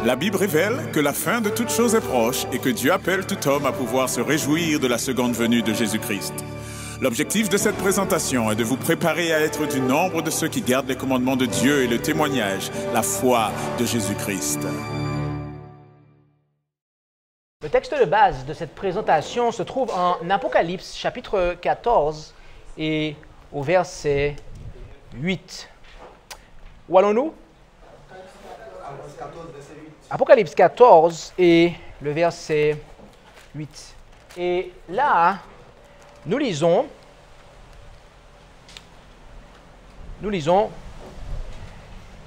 La Bible révèle que la fin de toute chose est proche et que Dieu appelle tout homme à pouvoir se réjouir de la seconde venue de Jésus-Christ. L'objectif de cette présentation est de vous préparer à être du nombre de ceux qui gardent les commandements de Dieu et le témoignage, la foi de Jésus-Christ. Le texte de base de cette présentation se trouve en Apocalypse chapitre 14 et au verset 8. Où allons-nous? Apocalypse 14 et le verset 8. Et là, nous lisons,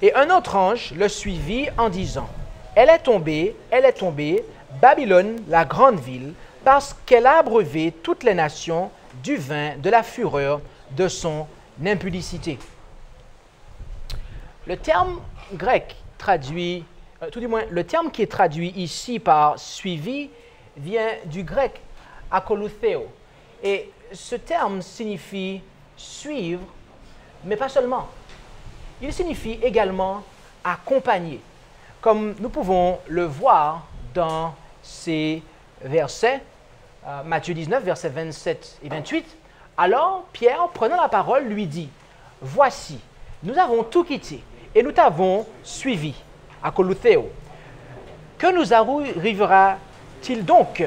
et un autre ange le suivit en disant, elle est tombée, Babylone, la grande ville, parce qu'elle a abreuvé toutes les nations du vin de la fureur de son impudicité. Le terme grec traduit, tout du moins le terme qui est traduit ici par suivi vient du grec akolutheo. Et ce terme signifie suivre, mais pas seulement. Il signifie également accompagner, comme nous pouvons le voir dans ces versets, Matthieu 19, versets 27 et 28. Alors Pierre, prenant la parole, lui dit, « Voici, nous avons tout quitté et nous t'avons suivi, akolutheo. Que nous arrivera-t-il donc ?»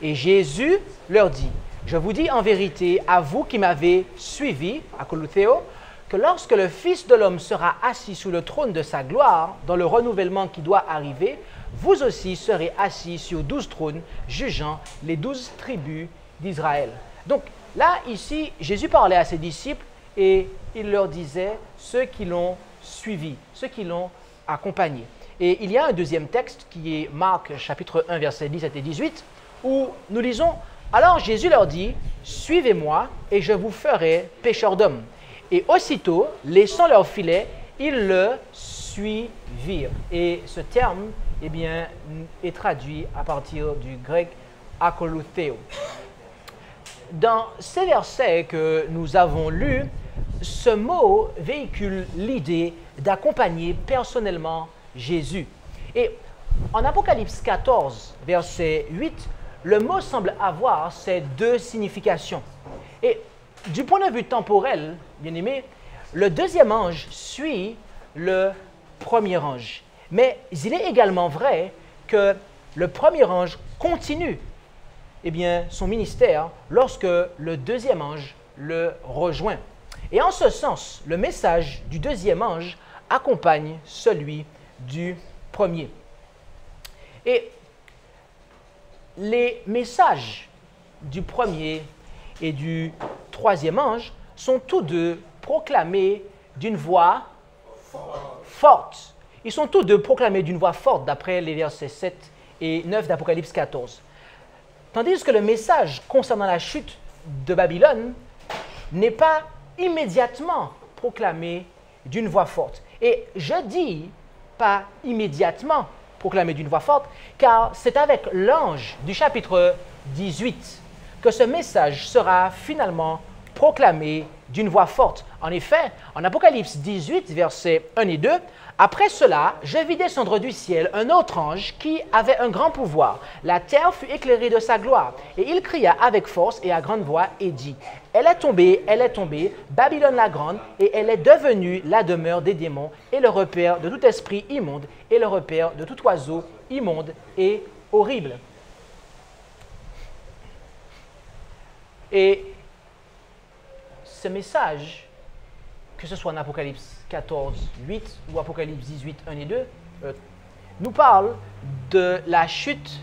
Et Jésus leur dit, « Je vous dis en vérité, à vous qui m'avez suivi, akolutheo, que lorsque le Fils de l'homme sera assis sur le trône de sa gloire, dans le renouvellement qui doit arriver, vous aussi serez assis sur 12 trônes, jugeant les 12 tribus d'Israël. » Donc là, ici, Jésus parlait à ses disciples et il leur disait ceux qui l'ont suivi, ceux qui l'ont accompagné. Et il y a un deuxième texte qui est Marc chapitre 1, versets 17 et 18, où nous lisons, « Alors Jésus leur dit, suivez-moi et je vous ferai pécheurs d'hommes. » Et aussitôt, laissant leur filet, ils le suivirent. Et ce terme, eh bien, est traduit à partir du grec akolutheo. Dans ces versets que nous avons lus, ce mot véhicule l'idée d'accompagner personnellement Jésus. Et en Apocalypse 14, verset 8, le mot semble avoir ces deux significations. Et du point de vue temporel, bien aimé, le deuxième ange suit le premier ange. Mais il est également vrai que le premier ange continue son ministère lorsque le deuxième ange le rejoint. Et en ce sens, le message du deuxième ange accompagne celui du premier. Et les messages du premier et du troisième ange sont tous deux proclamés d'une voix forte. Ils sont tous deux proclamés d'une voix forte d'après les versets 7 et 9 d'Apocalypse 14. Tandis que le message concernant la chute de Babylone n'est pas immédiatement proclamé d'une voix forte. Et je dis pas immédiatement proclamé d'une voix forte, car c'est avec l'ange du chapitre 18 que ce message sera finalement proclamé d'une voix forte. En effet, en Apocalypse 18, versets 1 et 2, « Après cela, je vis descendre du ciel un autre ange qui avait un grand pouvoir. La terre fut éclairée de sa gloire. Et il cria avec force et à grande voix et dit, « Elle est tombée, Babylone la grande, et elle est devenue la demeure des démons et le repère de tout esprit immonde et le repère de tout oiseau immonde et horrible. » Et ce message, que ce soit en Apocalypse 14, 8 ou Apocalypse 18, 1 et 2, nous parle de la chute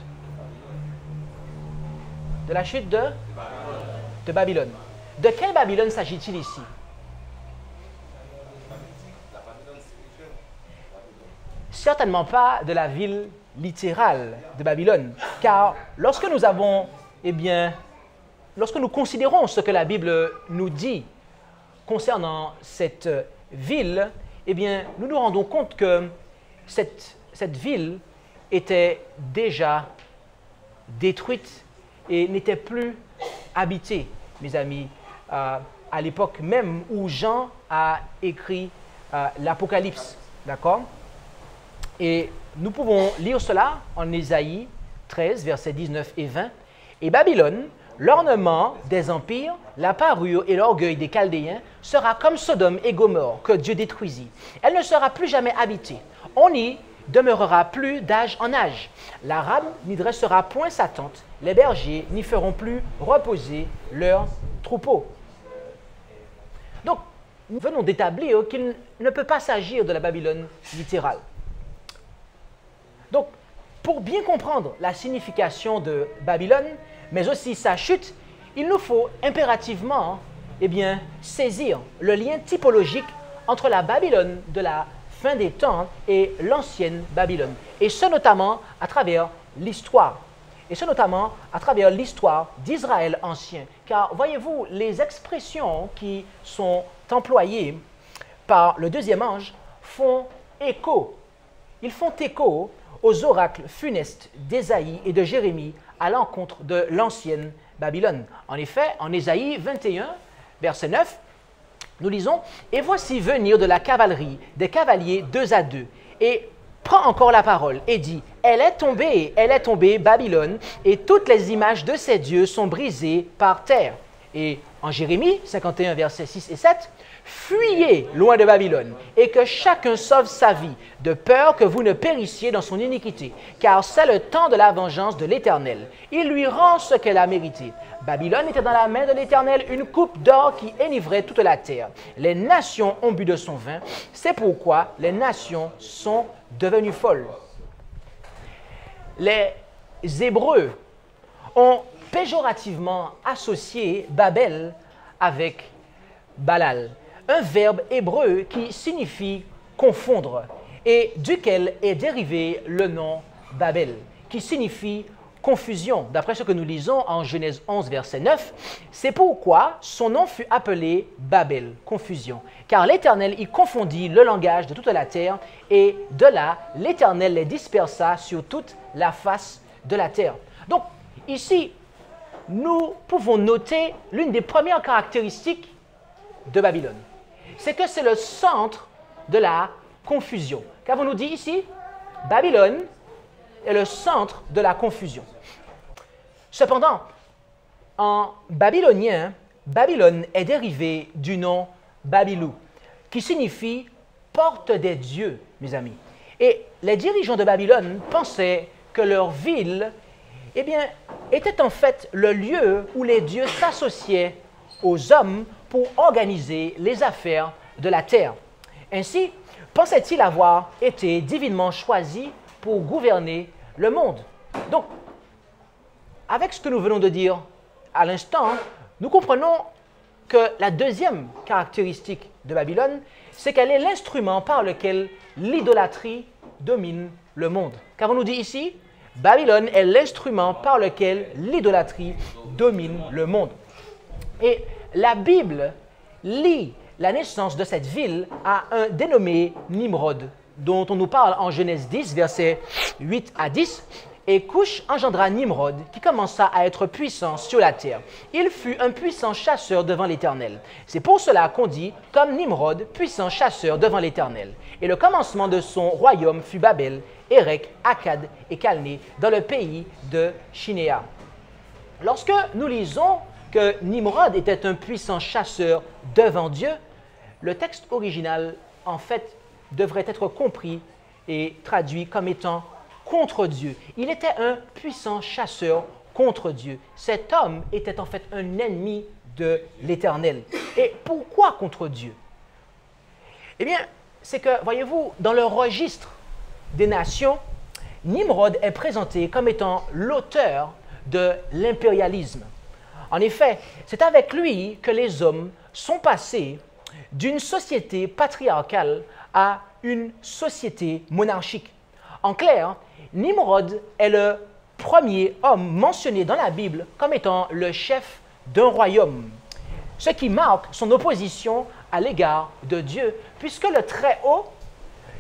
de Babylone. De quelle Babylone s'agit-il ici? Certainement pas de la ville littérale de Babylone, car lorsque nous avons, lorsque nous considérons ce que la Bible nous dit concernant cette ville, nous nous rendons compte que cette ville était déjà détruite et n'était plus habitée, mes amis, à l'époque même où Jean a écrit l'Apocalypse, d'accord? Et nous pouvons lire cela en Ésaïe 13, versets 19 et 20. « Et Babylone, l'ornement des empires, la parure et l'orgueil des Chaldéens sera comme Sodome et Gomorrhe que Dieu détruisit. Elle ne sera plus jamais habitée. On n'y demeurera plus d'âge en âge. L'Arabe n'y dressera point sa tente. Les bergers n'y feront plus reposer leurs troupeaux. » Donc, nous venons d'établir qu'il ne peut pas s'agir de la Babylone littérale. Donc, pour bien comprendre la signification de Babylone, mais aussi sa chute, il nous faut impérativement saisir le lien typologique entre la Babylone de la fin des temps et l'ancienne Babylone. Et ce notamment à travers l'histoire. Et ce notamment à travers l'histoire d'Israël ancien. Car voyez-vous, les expressions qui sont employées par le deuxième ange font écho. Ils font écho aux oracles funestes d'Ésaïe et de Jérémie à l'encontre de l'ancienne Babylone. En effet, en Ésaïe 21, verset 9, nous lisons « Et voici venir de la cavalerie des cavaliers 2 à 2, et prend encore la parole et dit « elle est tombée, Babylone, et toutes les images de ses dieux sont brisées par terre. » Et en Jérémie 51, versets 6 et 7, « Fuyez loin de Babylone, et que chacun sauve sa vie, de peur que vous ne périssiez dans son iniquité, car c'est le temps de la vengeance de l'Éternel. Il lui rend ce qu'elle a mérité. Babylone était dans la main de l'Éternel une coupe d'or qui enivrait toute la terre. Les nations ont bu de son vin, c'est pourquoi les nations sont devenues folles. » Les Hébreux ont péjorativement associé Babel avec Balal, un verbe hébreu qui signifie confondre et duquel est dérivé le nom Babel, qui signifie confusion. D'après ce que nous lisons en Genèse 11, verset 9, c'est pourquoi son nom fut appelé Babel, confusion, car l'Éternel y confondit le langage de toute la terre, et de là, l'Éternel les dispersa sur toute la face de la terre. Donc, ici, nous pouvons noter l'une des premières caractéristiques de Babylone. C'est que c'est le centre de la confusion. Qu'avons-nous dit ici? Babylone est le centre de la confusion. Cependant, en babylonien, Babylone est dérivé du nom Babylou, qui signifie porte des dieux, mes amis. Et les dirigeants de Babylone pensaient que leur ville était en fait le lieu où les dieux s'associaient aux hommes pour organiser les affaires de la terre. Ainsi, pensait-il avoir été divinement choisi pour gouverner le monde. Donc, avec ce que nous venons de dire à l'instant, nous comprenons que la deuxième caractéristique de Babylone, c'est qu'elle est l'instrument par lequel l'idolâtrie domine le monde. Qu'avons-nous dit ici? Babylone est l'instrument par lequel l'idolâtrie domine le monde. Et la Bible lie la naissance de cette ville à un dénommé Nimrod, dont on nous parle en Genèse 10, versets 8 à 10. Et Couche engendra Nimrod, qui commença à être puissant sur la terre. Il fut un puissant chasseur devant l'Éternel. C'est pour cela qu'on dit, comme Nimrod, puissant chasseur devant l'Éternel. Et le commencement de son royaume fut Babel, Érec, Akkad et Calné, dans le pays de Shinéa. Lorsque nous lisons que Nimrod était un puissant chasseur devant Dieu, le texte original, en fait, devrait être compris et traduit comme étant contre Dieu. Il était un puissant chasseur contre Dieu. Cet homme était en fait un ennemi de l'Éternel. Et pourquoi contre Dieu? Eh bien, c'est que, voyez-vous, dans le registre des nations, Nimrod est présenté comme étant l'auteur de l'impérialisme. En effet, c'est avec lui que les hommes sont passés d'une société patriarcale à une société monarchique. En clair, Nimrod est le premier homme mentionné dans la Bible comme étant le chef d'un royaume, ce qui marque son opposition à l'égard de Dieu, puisque le Très-Haut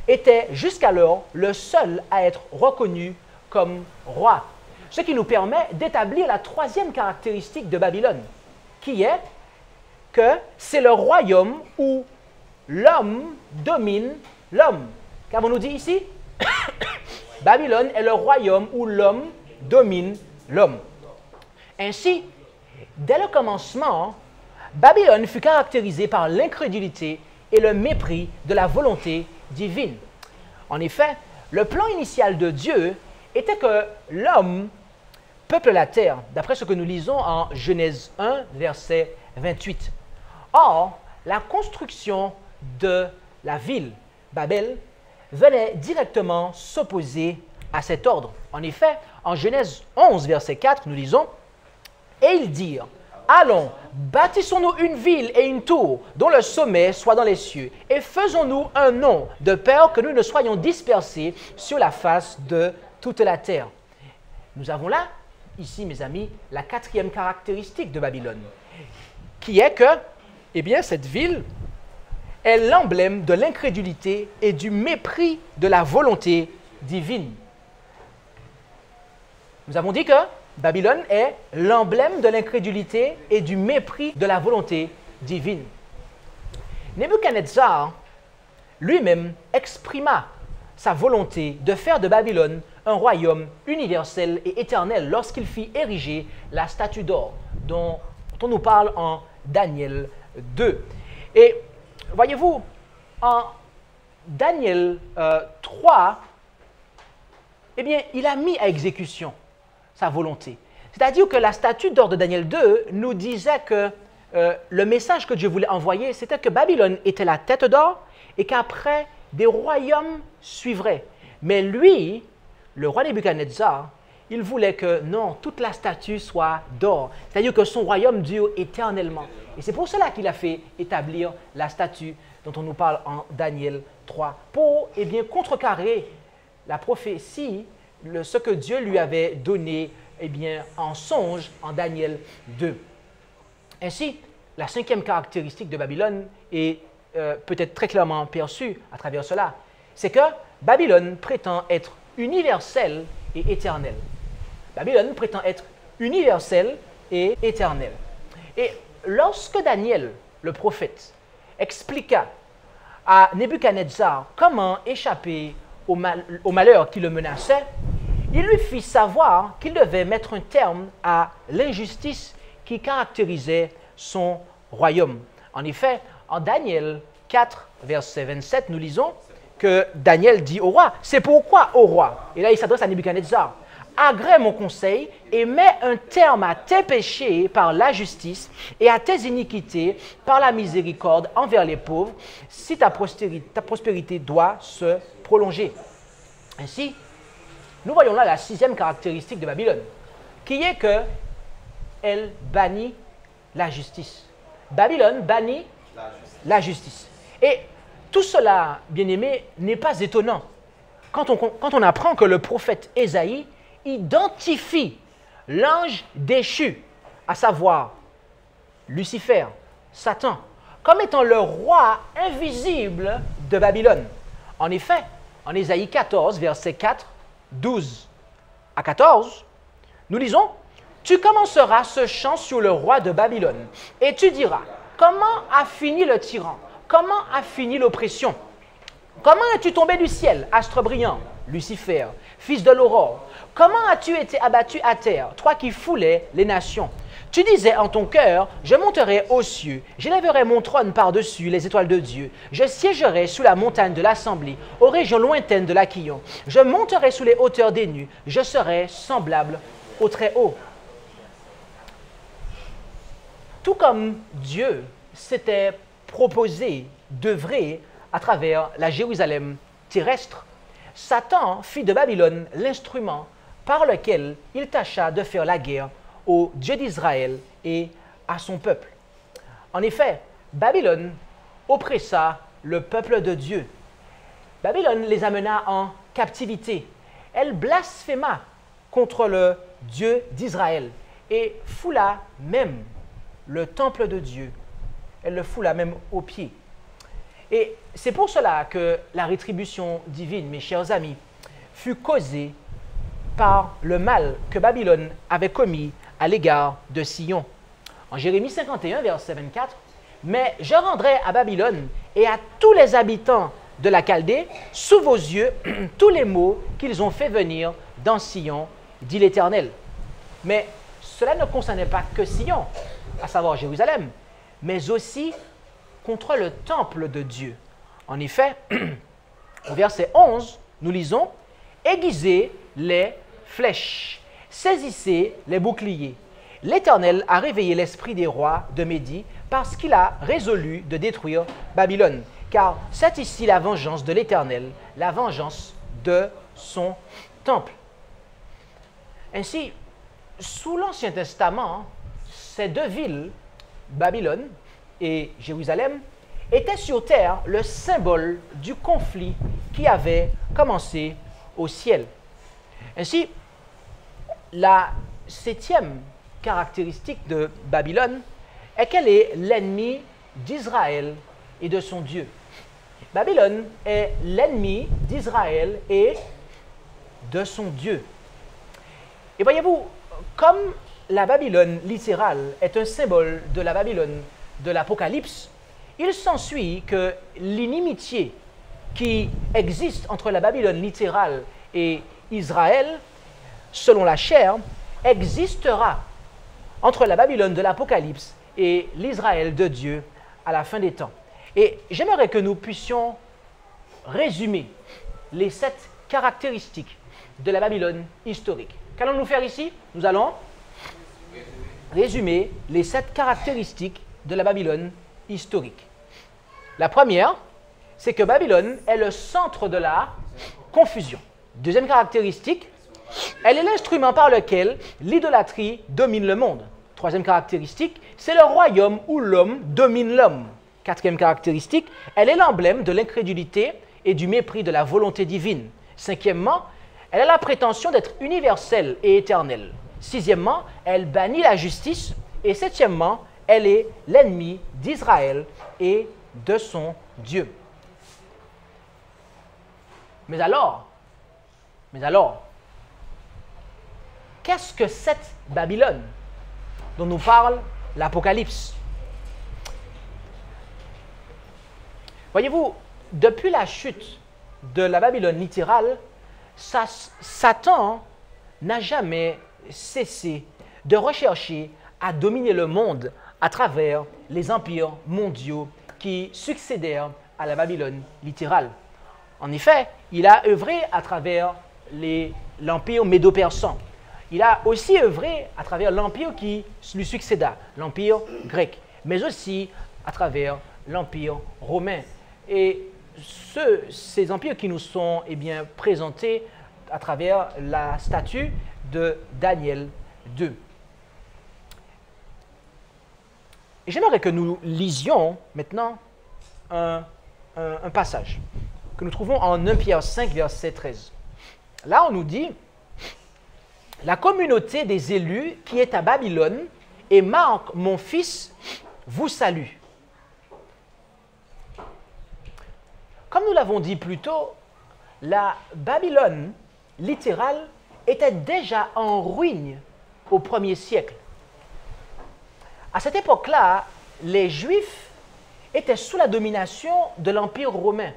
était jusqu'alors le seul à être reconnu comme roi. Ce qui nous permet d'établir la troisième caractéristique de Babylone, qui est que c'est le royaume où l'homme domine l'homme. Qu'avons-nous dit ici? Babylone est le royaume où l'homme domine l'homme. Ainsi, dès le commencement, Babylone fut caractérisée par l'incrédulité et le mépris de la volonté divine. En effet, le plan initial de Dieu était que l'homme peuple la terre, d'après ce que nous lisons en Genèse 1, verset 28. Or, la construction de la ville, Babel, venait directement s'opposer à cet ordre. En effet, en Genèse 11, verset 4, nous lisons « Et ils dirent, allons, bâtissons-nous une ville et une tour, dont le sommet soit dans les cieux, et faisons-nous un nom, de peur que nous ne soyons dispersés sur la face de toute la terre. » Nous avons là, ici, mes amis, la quatrième caractéristique de Babylone, qui est que, eh bien, cette ville est l'emblème de l'incrédulité et du mépris de la volonté divine. Nous avons dit que Babylone est l'emblème de l'incrédulité et du mépris de la volonté divine. Nebuchadnezzar lui-même exprima sa volonté de faire de Babylone un royaume universel et éternel lorsqu'il fit ériger la statue d'or dont on nous parle en Daniel 2. Et voyez-vous, en Daniel 3, eh bien, il a mis à exécution sa volonté. C'est-à-dire que la statue d'or de Daniel 2 nous disait que le message que Dieu voulait envoyer, c'était que Babylone était la tête d'or et qu'après, des royaumes suivraient. Mais lui, le roi Nebuchadnezzar, il voulait que non, toute la statue soit d'or. C'est-à-dire que son royaume dure éternellement. Et c'est pour cela qu'il a fait établir la statue dont on nous parle en Daniel 3, pour eh bien, contrecarrer la prophétie, ce que Dieu lui avait donné eh bien, en songe en Daniel 2. Ainsi, la cinquième caractéristique de Babylone est peut-être très clairement perçue à travers cela. C'est que Babylone prétend être universelle et éternelle. Babylone prétend être universelle et éternelle. Et lorsque Daniel, le prophète, expliqua à Nebuchadnezzar comment échapper au malheur qui le menaçait, il lui fit savoir qu'il devait mettre un terme à l'injustice qui caractérisait son royaume. En effet, en Daniel 4, verset 27, nous lisons que Daniel dit au roi, « C'est pourquoi, ô roi » et là il s'adresse à Nebuchadnezzar, « Agrée mon conseil et mets un terme à tes péchés par la justice et à tes iniquités par la miséricorde envers les pauvres, si ta prospérité doit se prolonger. » Ainsi, nous voyons là la sixième caractéristique de Babylone, qui est qu'elle bannit la justice. Babylone bannit la justice. Et tout cela, bien-aimés, n'est pas étonnant. Quand on apprend que le prophète Ésaïe identifie l'ange déchu, à savoir Lucifer, Satan, comme étant le roi invisible de Babylone. En effet, en Ésaïe 14, versets 4, 12 à 14, nous lisons « Tu commenceras ce chant sur le roi de Babylone, et tu diras, comment a fini le tyran? Comment a fini l'oppression? Comment es-tu tombé du ciel, astre brillant, Lucifer, fils de l'aurore? Comment as-tu été abattu à terre, toi qui foulais les nations? Tu disais en ton cœur, je monterai aux cieux, j'élèverai mon trône par-dessus les étoiles de Dieu, je siégerai sous la montagne de l'assemblée, aux régions lointaines de l'Aquillon, je monterai sous les hauteurs des nues, je serai semblable au Très-Haut. » Tout comme Dieu s'était proposé d'œuvrer à travers la Jérusalem terrestre, Satan fit de Babylone l'instrument par lequel il tâcha de faire la guerre au Dieu d'Israël et à son peuple. En effet, Babylone oppressa le peuple de Dieu. Babylone les amena en captivité. Elle blasphéma contre le Dieu d'Israël et foula même le temple de Dieu. Elle le foula même aux pieds. Et c'est pour cela que la rétribution divine, mes chers amis, fut causée par le mal que Babylone avait commis à l'égard de Sion. En Jérémie 51, verset 24, « Mais je rendrai à Babylone et à tous les habitants de la Chaldée, sous vos yeux, tous les maux qu'ils ont fait venir dans Sion, dit l'Éternel. Mais cela ne concernait pas que Sion, à savoir Jérusalem, mais aussi contre le temple de Dieu. En effet, au verset 11, nous lisons « Aiguisez les flèches, saisissez les boucliers. L'Éternel a réveillé l'esprit des rois de Médie parce qu'il a résolu de détruire Babylone. Car c'est ici la vengeance de l'Éternel, la vengeance de son temple. » Ainsi, sous l'Ancien Testament, ces deux villes, Babylone et Jérusalem, étaient sur terre le symbole du conflit qui avait commencé au ciel. Ainsi, la septième caractéristique de Babylone est qu'elle est l'ennemi d'Israël et de son Dieu. Babylone est l'ennemi d'Israël et de son Dieu. Et voyez-vous, comme la Babylone littérale est un symbole de la Babylone de l'Apocalypse, il s'ensuit que l'inimitié qui existe entre la Babylone littérale et Israël, selon la chair, existera entre la Babylone de l'Apocalypse et l'Israël de Dieu à la fin des temps. Et j'aimerais que nous puissions résumer les 7 caractéristiques de la Babylone historique. Qu'allons-nous faire ici? Nous allons résumer les 7 caractéristiques de la Babylone historique. La première, c'est que Babylone est le centre de la confusion. Deuxième caractéristique, elle est l'instrument par lequel l'idolâtrie domine le monde. Troisième caractéristique, c'est le royaume où l'homme domine l'homme. Quatrième caractéristique, elle est l'emblème de l'incrédulité et du mépris de la volonté divine. Cinquièmement, elle a la prétention d'être universelle et éternelle. Sixièmement, elle bannit la justice. Et septièmement, elle est l'ennemi d'Israël et de son Dieu. Mais alors, qu'est-ce que cette Babylone dont nous parle l'Apocalypse? Voyez-vous, depuis la chute de la Babylone littérale, Satan n'a jamais cessé de rechercher à dominer le monde à travers les empires mondiaux qui succédèrent à la Babylone littérale. En effet, il a œuvré à travers l'empire médo-persan. Il a aussi œuvré à travers l'empire qui lui succéda, l'empire grec, mais aussi à travers l'empire romain. Et ces empires qui nous sont présentés à travers la statue de Daniel 2. Et j'aimerais que nous lisions maintenant un passage que nous trouvons en 1 Pierre 5, verset 13. Là, on nous dit « La communauté des élus qui est à Babylone et Marc, mon fils, vous salue. » Comme nous l'avons dit plus tôt, la Babylone littérale était déjà en ruine au 1er siècle. À cette époque-là, les Juifs étaient sous la domination de l'Empire romain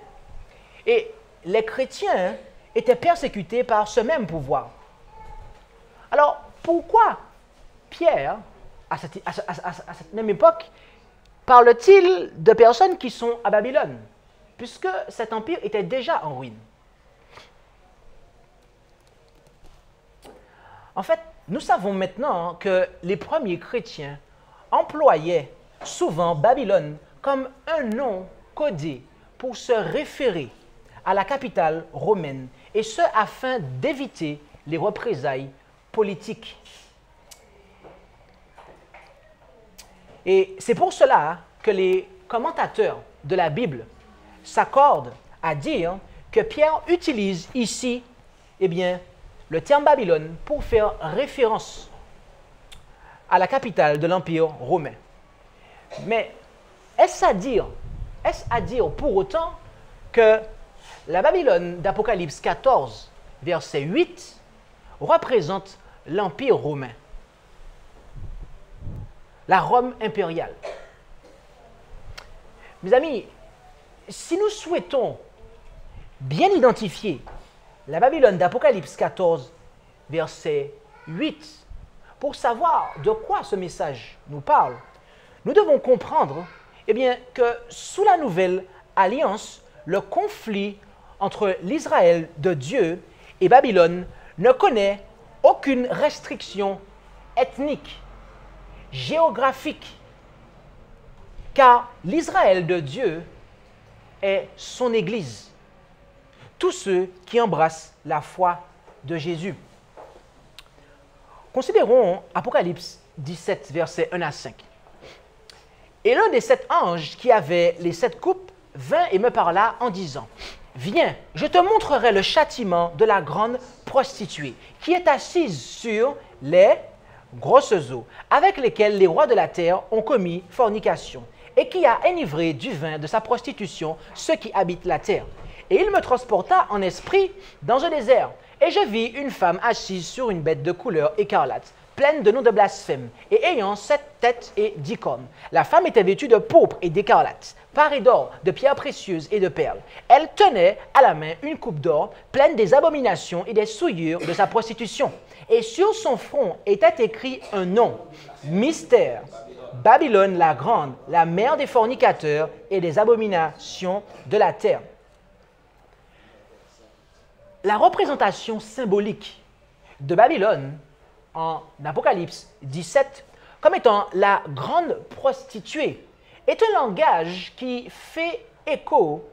et les chrétiens étaient persécutés par ce même pouvoir. Alors, pourquoi Pierre, à cette même époque, parle-t-il de personnes qui sont à Babylone, puisque cet empire était déjà en ruine? En fait, nous savons maintenant que les premiers chrétiens employaient souvent Babylone comme un nom codé pour se référer à la capitale romaine, et ce afin d'éviter les représailles politiques. Et c'est pour cela que les commentateurs de la Bible s'accordent à dire que Pierre utilise ici, le terme Babylone pour faire référence à la capitale de l'Empire romain. Mais est-ce à dire pour autant que la Babylone d'Apocalypse 14, verset 8, représente l'Empire romain, la Rome impériale? Mes amis, si nous souhaitons bien identifier la Babylone d'Apocalypse 14, verset 8, pour savoir de quoi ce message nous parle, nous devons comprendre que sous la nouvelle alliance, le conflit entre l'Israël de Dieu et Babylone ne connaît aucune restriction ethnique, géographique, car l'Israël de Dieu est son Église, tous ceux qui embrassent la foi de Jésus. Considérons Apocalypse 17, versets 1 à 5. Et l'un des 7 anges qui avait les 7 coupes vint et me parla en disant, « Viens, je te montrerai le châtiment de la grande prostituée, qui est assise sur les grosses eaux, avec lesquelles les rois de la terre ont commis fornication, et qui a enivré du vin de sa prostitution ceux qui habitent la terre. Et il me transporta en esprit dans un désert, et je vis une femme assise sur une bête de couleur écarlate, pleine de noms de blasphème, et ayant 7 têtes et 10 cornes. La femme était vêtue de pourpre et d'écarlate, parée d'or, de pierres précieuses et de perles. Elle tenait à la main une coupe d'or, pleine des abominations et des souillures de sa prostitution. Et sur son front était écrit un nom, Mystère, Babylone la grande, la mère des fornicateurs et des abominations de la terre. La représentation symbolique de Babylone en Apocalypse 17 comme étant la grande prostituée est un langage qui fait écho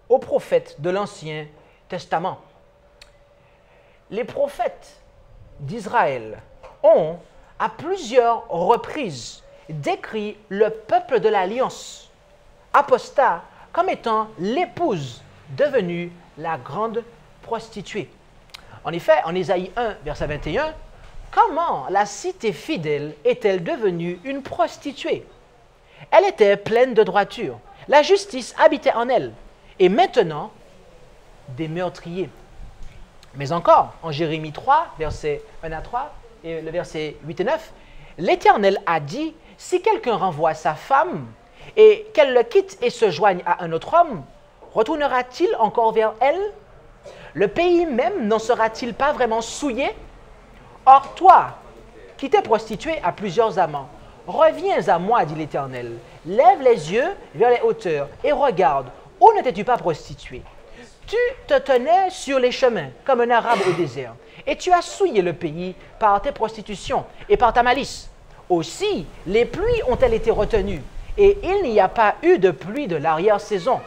aux prophètes de l'Ancien Testament. Les prophètes d'Israël ont à plusieurs reprises décrit le peuple de l'Alliance apostat comme étant l'épouse devenue la grande prostituée. En effet, en Ésaïe 1, verset 21, comment la cité fidèle est-elle devenue une prostituée? Elle était pleine de droiture. La justice habitait en elle. Et maintenant, des meurtriers. Mais encore, en Jérémie 3, versets 1 à 3, et le verset 8 et 9, l'Éternel a dit, si quelqu'un renvoie sa femme et qu'elle le quitte et se joigne à un autre homme, retournera-t-il encore vers elle? Le pays même n'en sera-t-il pas vraiment souillé? Or toi, qui t'es prostitué à plusieurs amants, reviens à moi, dit l'Éternel. Lève les yeux vers les hauteurs et regarde, où ne t'es-tu pas prostitué? Tu te tenais sur les chemins comme un arabe au désert, et tu as souillé le pays par tes prostitutions et par ta malice. Aussi, les pluies ont-elles été retenues, et il n'y a pas eu de pluie de l'arrière-saison.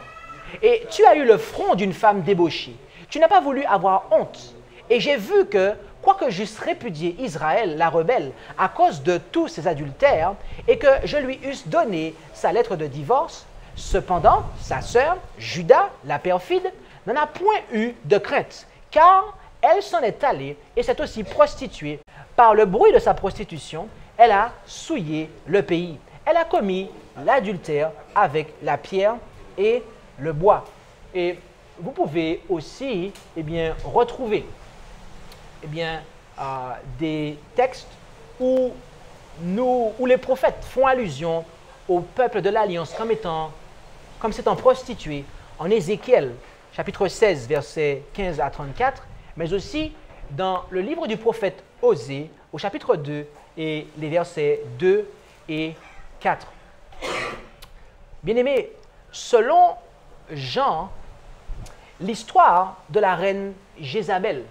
Et tu as eu le front d'une femme débauchée. Tu n'as pas voulu avoir honte. Et j'ai vu que, quoique j'eusse répudié Israël, la rebelle, à cause de tous ses adultères, et que je lui eusse donné sa lettre de divorce, cependant, sa sœur, Juda, la perfide, n'en a point eu de crainte, car elle s'en est allée et s'est aussi prostituée. Par le bruit de sa prostitution, elle a souillé le pays. Elle a commis l'adultère avec la pierre et le bois. Et vous pouvez aussi retrouver des textes où les prophètes font allusion au peuple de l'Alliance comme s'étant prostitué en Ézéchiel, chapitre 16, versets 15 à 34, mais aussi dans le livre du prophète Osée, au chapitre 2, et les versets 2 et 4. Bien-aimés, selon Jean, l'histoire de la reine Jézabel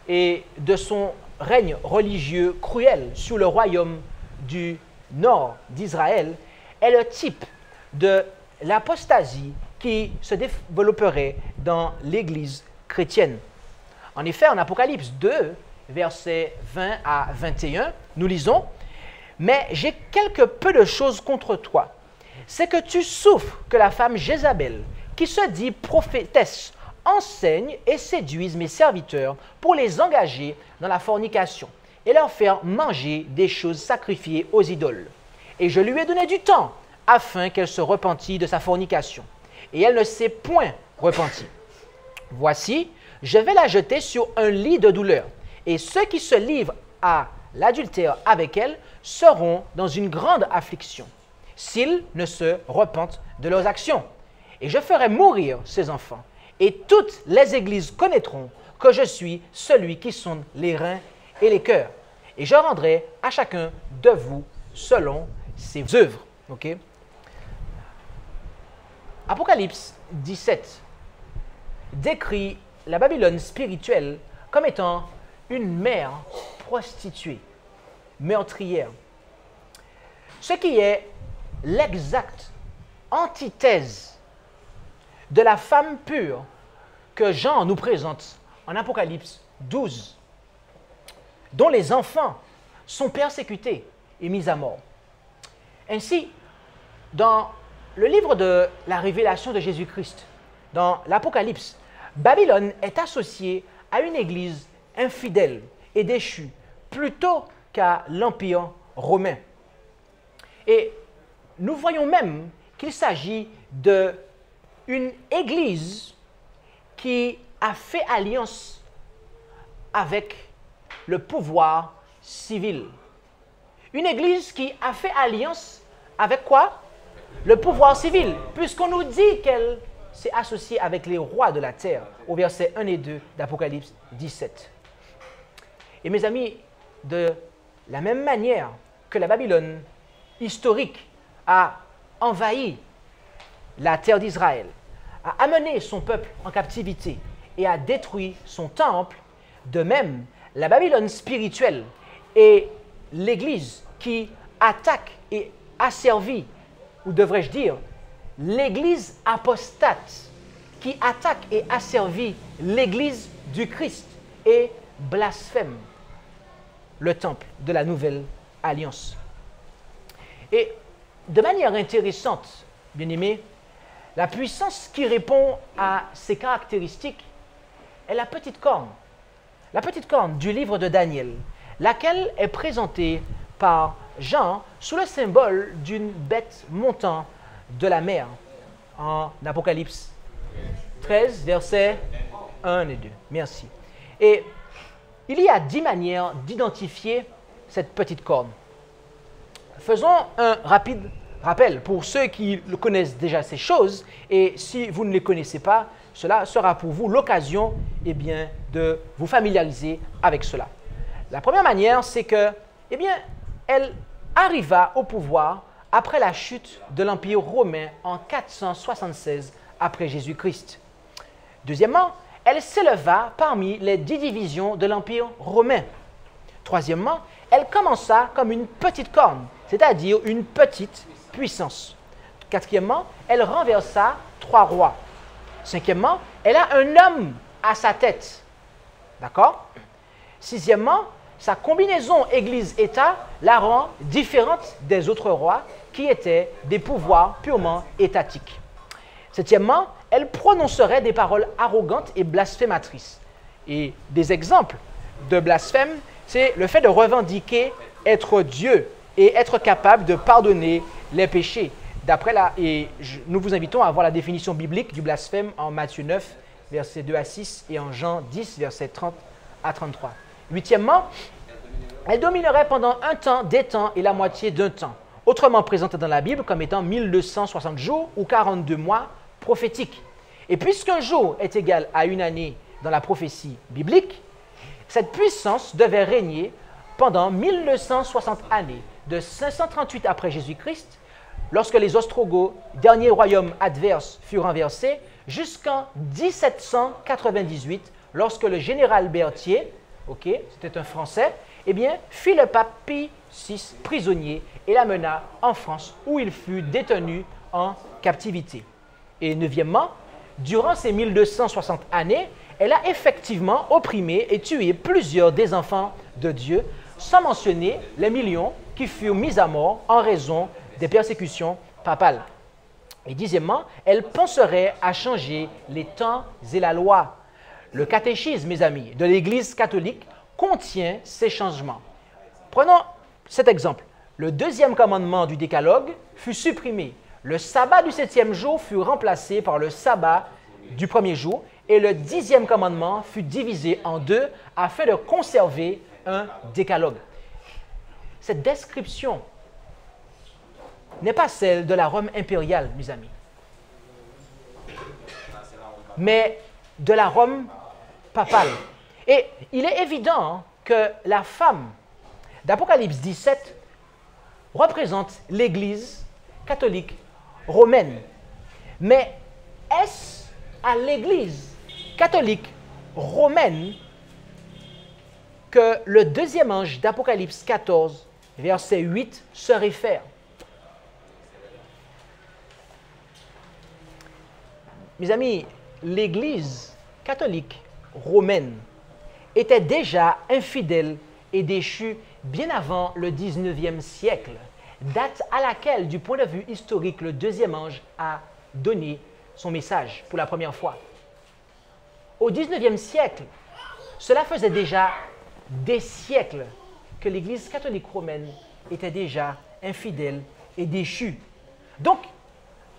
et de son règne religieux cruel sur le royaume du nord d'Israël est le type de l'apostasie qui se développerait dans l'Église chrétienne. En effet, en Apocalypse 2, versets 20 à 21, nous lisons « Mais j'ai quelque peu de choses contre toi. C'est que tu souffres que la femme Jézabel, qui se dit prophétesse, enseigne et séduise mes serviteurs pour les engager dans la fornication et leur faire manger des choses sacrifiées aux idoles. Et je lui ai donné du temps afin qu'elle se repentît de sa fornication. Et elle ne s'est point repentie. Voici, je vais la jeter sur un lit de douleur, et ceux qui se livrent à l'adultère avec elle seront dans une grande affliction, s'ils ne se repentent de leurs actions. Et je ferai mourir ses enfants, et toutes les églises connaîtront que je suis celui qui sonde les reins et les cœurs. Et je rendrai à chacun de vous selon ses œuvres. OK? Apocalypse 17 décrit la Babylone spirituelle comme étant une mère prostituée, meurtrière. Ce qui est l'exacte antithèse de la femme pure que Jean nous présente en Apocalypse 12, dont les enfants sont persécutés et mis à mort. Ainsi, dans le livre de la révélation de Jésus-Christ, dans l'Apocalypse, Babylone est associée à une église infidèle et déchue plutôt qu'à l'Empire romain. Et nous voyons même qu'il s'agit d'une église qui a fait alliance avec le pouvoir civil. Une église qui a fait alliance avec quoi? Le pouvoir civil, puisqu'on nous dit qu'elle s'est associée avec les rois de la terre, au verset 1 et 2 d'Apocalypse 17. Et mes amis, de la même manière que la Babylone historique a envahi la terre d'Israël, a amené son peuple en captivité et a détruit son temple, de même, la Babylone spirituelle est l'Église qui attaque et asservit, ou devrais-je dire, l'Église apostate qui attaque et asservit l'Église du Christ et blasphème le temple de la nouvelle alliance. Et de manière intéressante, bien-aimés, la puissance qui répond à ces caractéristiques est la petite corne du livre de Daniel, laquelle est présentée par Jean sous le symbole d'une bête montant de la mer en Apocalypse 13, versets 1 et 2. Merci. Et il y a 10 manières d'identifier cette petite corne. Faisons un rapide rappel pour ceux qui connaissent déjà ces choses, et si vous ne les connaissez pas, cela sera pour vous l'occasion de vous familiariser avec cela. La première manière, c'est que, elle arriva au pouvoir après la chute de l'Empire romain en 476 après Jésus-Christ. Deuxièmement, elle s'éleva parmi les 10 divisions de l'Empire romain. Troisièmement, elle commença comme une petite corne, c'est-à-dire une petite puissance. Quatrièmement, elle renversa 3 rois. Cinquièmement, elle a un homme à sa tête. D'accord? Sixièmement, sa combinaison Église-État la rend différente des autres rois qui étaient des pouvoirs purement étatiques. Septièmement, elle prononcerait des paroles arrogantes et blasphématrices. Et des exemples de blasphème, c'est le fait de revendiquer être Dieu et être capable de pardonner les péchés. Nous vous invitons à voir la définition biblique du blasphème en Matthieu 9, versets 2 à 6, et en Jean 10, versets 30 à 33. Huitièmement, elle dominerait pendant un temps, des temps et la moitié d'un temps, autrement présentée dans la Bible comme étant 1260 jours ou 42 mois prophétiques. Et puisqu'un jour est égal à une année dans la prophétie biblique, cette puissance devait régner pendant 1260 années, de 538 après Jésus-Christ, lorsque les Ostrogoths, dernier royaume adverse, furent renversés, jusqu'en 1798, lorsque le général Berthier, c'était un Français, fit le pape Pie VI prisonnier et l'amena en France, où il fut détenu en captivité. Et neuvièmement, durant ces 1260 années, elle a effectivement opprimé et tué plusieurs des enfants de Dieu, sans mentionner les millions qui furent mis à mort en raison des persécutions papales. Et dixièmement, elle penserait à changer les temps et la loi. Le catéchisme, mes amis, de l'Église catholique contient ces changements. Prenons cet exemple. Le 2e commandement du décalogue fut supprimé. Le sabbat du 7e jour fut remplacé par le sabbat du 1er jour et le 10e commandement fut divisé en 2 afin de conserver un décalogue. Cette description n'est pas celle de la Rome impériale, mes amis. Mais de la Rome papale. Et il est évident que la femme d'Apocalypse 17 représente l'Église catholique romaine. Mais est-ce à l'Église catholique romaine que le deuxième ange d'Apocalypse 14, verset 8, se réfère? Mes amis, l'Église catholique romaine était déjà infidèle et déchue bien avant le 19e siècle, date à laquelle, du point de vue historique, le deuxième ange a donné son message pour la première fois. Au 19e siècle, cela faisait déjà des siècles que l'Église catholique romaine était déjà infidèle et déchue. Donc,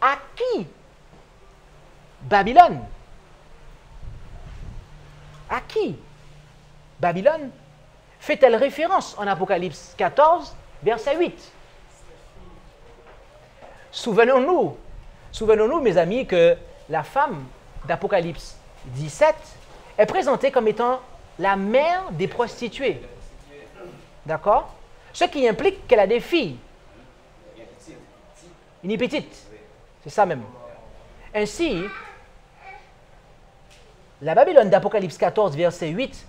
à qui Babylone? À qui Babylone fait-elle référence en Apocalypse 14, verset 8? Souvenons-nous, mes amis, que la femme d'Apocalypse 17 est présentée comme étant la mère des prostituées. D'accord? Ce qui implique qu'elle a des filles. Une petite. C'est ça même. Ainsi, la Babylone d'Apocalypse 14, verset 8,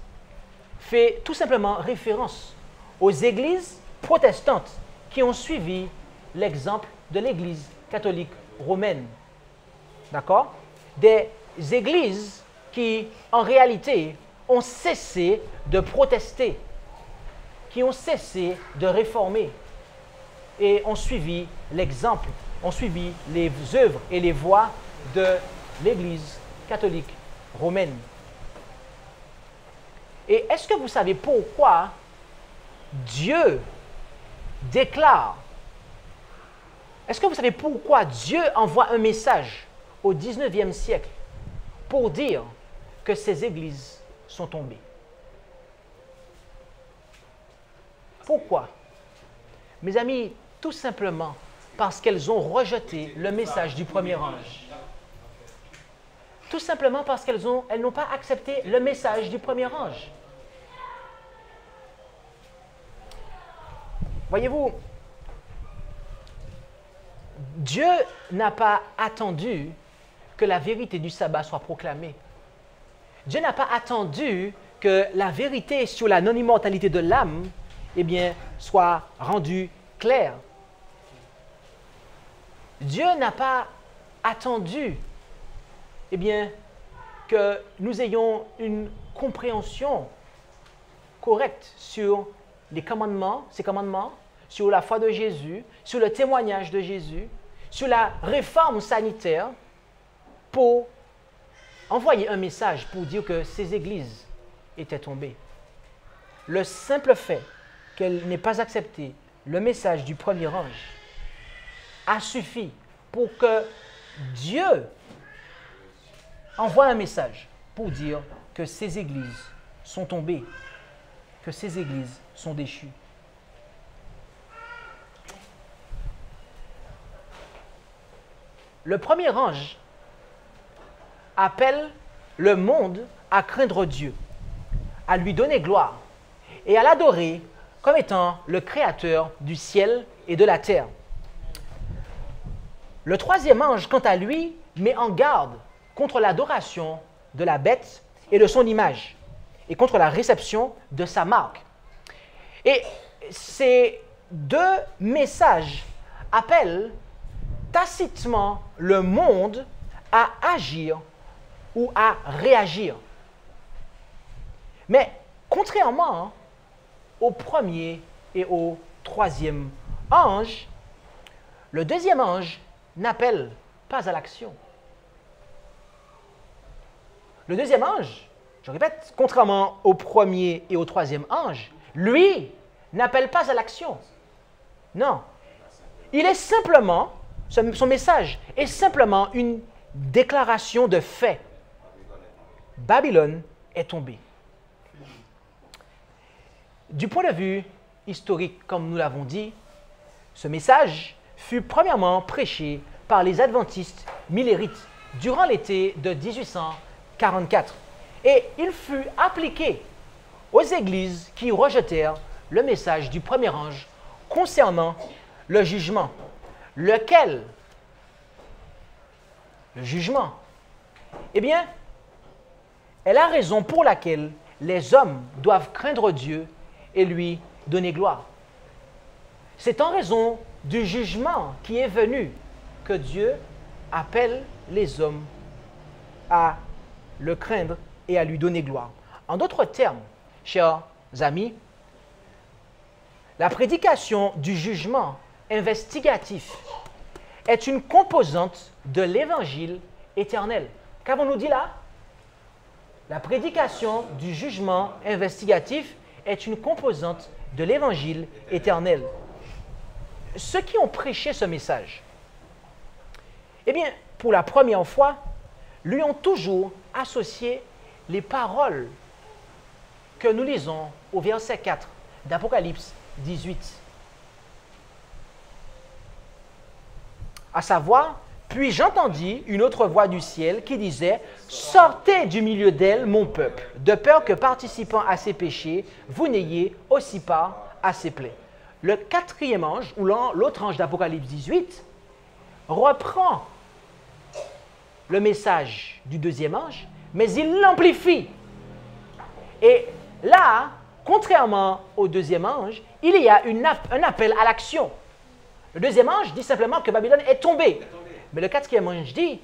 fait tout simplement référence aux églises protestantes qui ont suivi l'exemple de l'Église catholique romaine. D'accord? Des églises qui, en réalité, ont cessé de protester, qui ont cessé de réformer et ont suivi l'exemple, ont suivi les œuvres et les voies de l'Église catholique romaine. Et est-ce que vous savez pourquoi Dieu déclare, est-ce que vous savez pourquoi Dieu envoie un message au 19e siècle pour dire que ces églises sont tombées? Pourquoi? Mes amis, tout simplement parce qu'elles ont rejeté le message du premier ange. Tout simplement parce qu'elles n'ont pas accepté le message du premier ange. Voyez-vous, Dieu n'a pas attendu que la vérité du sabbat soit proclamée. Dieu n'a pas attendu que la vérité sur la non-immortalité de l'âme, eh bien, soit rendue claire. Dieu n'a pas attendu, eh bien, que nous ayons une compréhension correcte sur les commandements, ces commandements, sur la foi de Jésus, sur le témoignage de Jésus, sur la réforme sanitaire, pour envoyer un message pour dire que ces églises étaient tombées. Le simple fait qu'elles n'aient pas accepté le message du premier ange a suffi pour que Dieu envoie un message pour dire que ces églises sont tombées, que ces églises sont déchues. Le premier ange appelle le monde à craindre Dieu, à lui donner gloire et à l'adorer comme étant le créateur du ciel et de la terre. Le troisième ange, quant à lui, met en garde contre l'adoration de la bête et de son image, et contre la réception de sa marque. Et ces deux messages appellent tacitement le monde à agir ou à réagir. Mais contrairement au premier et au troisième ange, le deuxième ange n'appelle pas à l'action. Le deuxième ange, je répète, contrairement au premier et au troisième ange, lui n'appelle pas à l'action. Non. Il est simplement, son message est simplement une déclaration de fait. Babylone est tombée. Du point de vue historique, comme nous l'avons dit, ce message fut premièrement prêché par les adventistes millérites durant l'été de 44. Et il fut appliqué aux églises qui rejetèrent le message du premier ange concernant le jugement. Lequel? Le jugement. Eh bien, est la raison pour laquelle les hommes doivent craindre Dieu et lui donner gloire. C'est en raison du jugement qui est venu que Dieu appelle les hommes à le craindre et à lui donner gloire. En d'autres termes, chers amis, la prédication du jugement investigatif est une composante de l'évangile éternel. Qu'avons-nous dit là? La prédication du jugement investigatif est une composante de l'évangile éternel. Ceux qui ont prêché ce message, eh bien, pour la première fois, lui ont toujours associé les paroles que nous lisons au verset 4 d'Apocalypse 18. À savoir, puis j'entendis une autre voix du ciel qui disait « Sortez du milieu d'elle, mon peuple, de peur que participant à ses péchés, vous n'ayez aussi part à ses plaies. » Le quatrième ange, ou l'autre ange d'Apocalypse 18, reprend le message du deuxième ange, mais il l'amplifie. Et là, contrairement au deuxième ange, il y a un appel à l'action. Le deuxième ange dit simplement que Babylone est tombée. Mais le quatrième ange dit,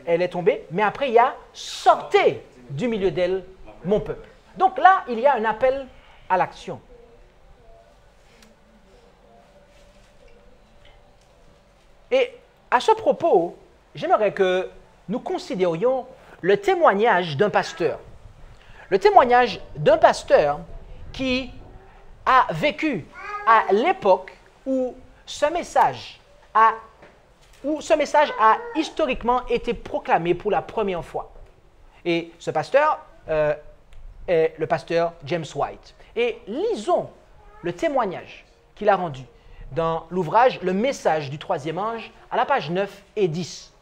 elle est tombée, mais après il y a « Sortez du milieu d'elle, mon peuple ». Donc là, il y a un appel à l'action. Et à ce propos, j'aimerais que nous considérions le témoignage d'un pasteur. Le témoignage d'un pasteur qui a vécu à l'époque où ce message a historiquement été proclamé pour la première fois. Et ce pasteur est le pasteur James White. Et lisons le témoignage qu'il a rendu dans l'ouvrage « Le message du troisième ange » à la page 9 et 10.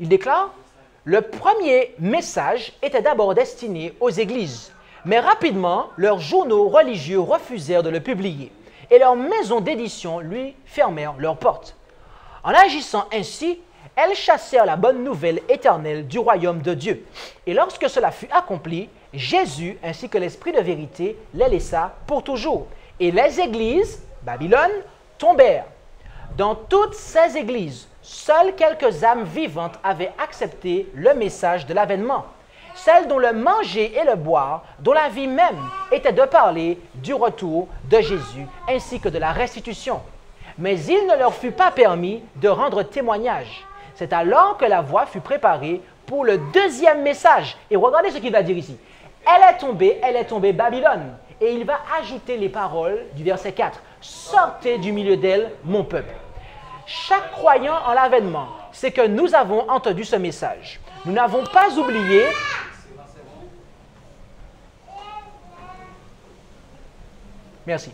Il déclare « Le premier message était d'abord destiné aux églises, mais rapidement, leurs journaux religieux refusèrent de le publier et leurs maisons d'édition lui fermèrent leurs portes. En agissant ainsi, elles chassèrent la bonne nouvelle éternelle du royaume de Dieu. Et lorsque cela fut accompli, Jésus ainsi que l'Esprit de vérité les laissa pour toujours. Et les églises, Babylone, tombèrent. Dans toutes ces églises, seules quelques âmes vivantes avaient accepté le message de l'avènement. Celles dont le manger et le boire, dont la vie même était de parler du retour de Jésus ainsi que de la restitution. Mais il ne leur fut pas permis de rendre témoignage. C'est alors que la voie fut préparée pour le deuxième message. Et regardez ce qu'il va dire ici. Elle est tombée Babylone. Et il va ajouter les paroles du verset 4. Sortez du milieu d'elle, mon peuple. Chaque croyant en l'avènement, c'est que nous avons entendu ce message. Nous n'avons pas oublié. Merci.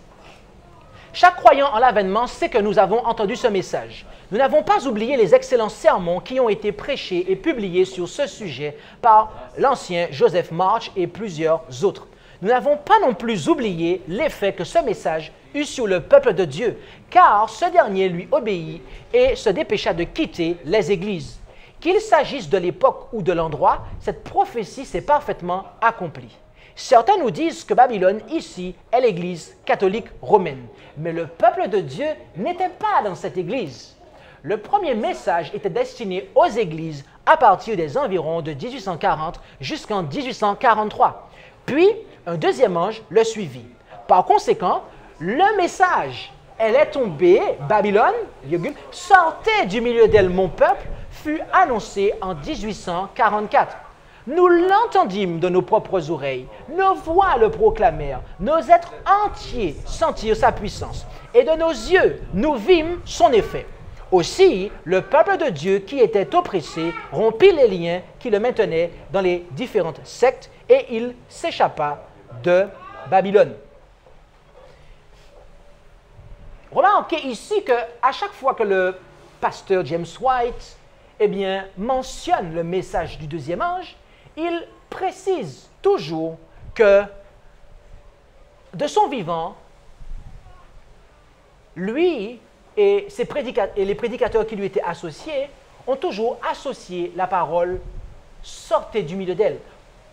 Chaque croyant en l'avènement sait que nous avons entendu ce message. Nous n'avons pas oublié les excellents sermons qui ont été prêchés et publiés sur ce sujet par l'ancien Joseph March et plusieurs autres. Nous n'avons pas non plus oublié l'effet que ce message eut sur le peuple de Dieu, car ce dernier lui obéit et se dépêcha de quitter les églises. Qu'il s'agisse de l'époque ou de l'endroit, cette prophétie s'est parfaitement accomplie. Certains nous disent que Babylone, ici, est l'Église catholique romaine. Mais le peuple de Dieu n'était pas dans cette Église. Le premier message était destiné aux Églises à partir des environs de 1840 jusqu'en 1843. Puis, un deuxième ange le suivit. Par conséquent, le message « Elle est tombée, Babylone, sortez du milieu d'elle, mon peuple » fut annoncé en 1844. Nous l'entendîmes de nos propres oreilles, nos voix le proclamèrent, nos êtres entiers sentirent sa puissance, et de nos yeux, nous vîmes son effet. Aussi, le peuple de Dieu qui était oppressé rompit les liens qui le maintenaient dans les différentes sectes, et il s'échappa de Babylone. Remarquez ici qu'à chaque fois que le pasteur James White eh bien, mentionne le message du deuxième ange, il précise toujours que de son vivant, lui et les prédicateurs qui lui étaient associés ont toujours associé la parole « sortez du milieu d'elle »,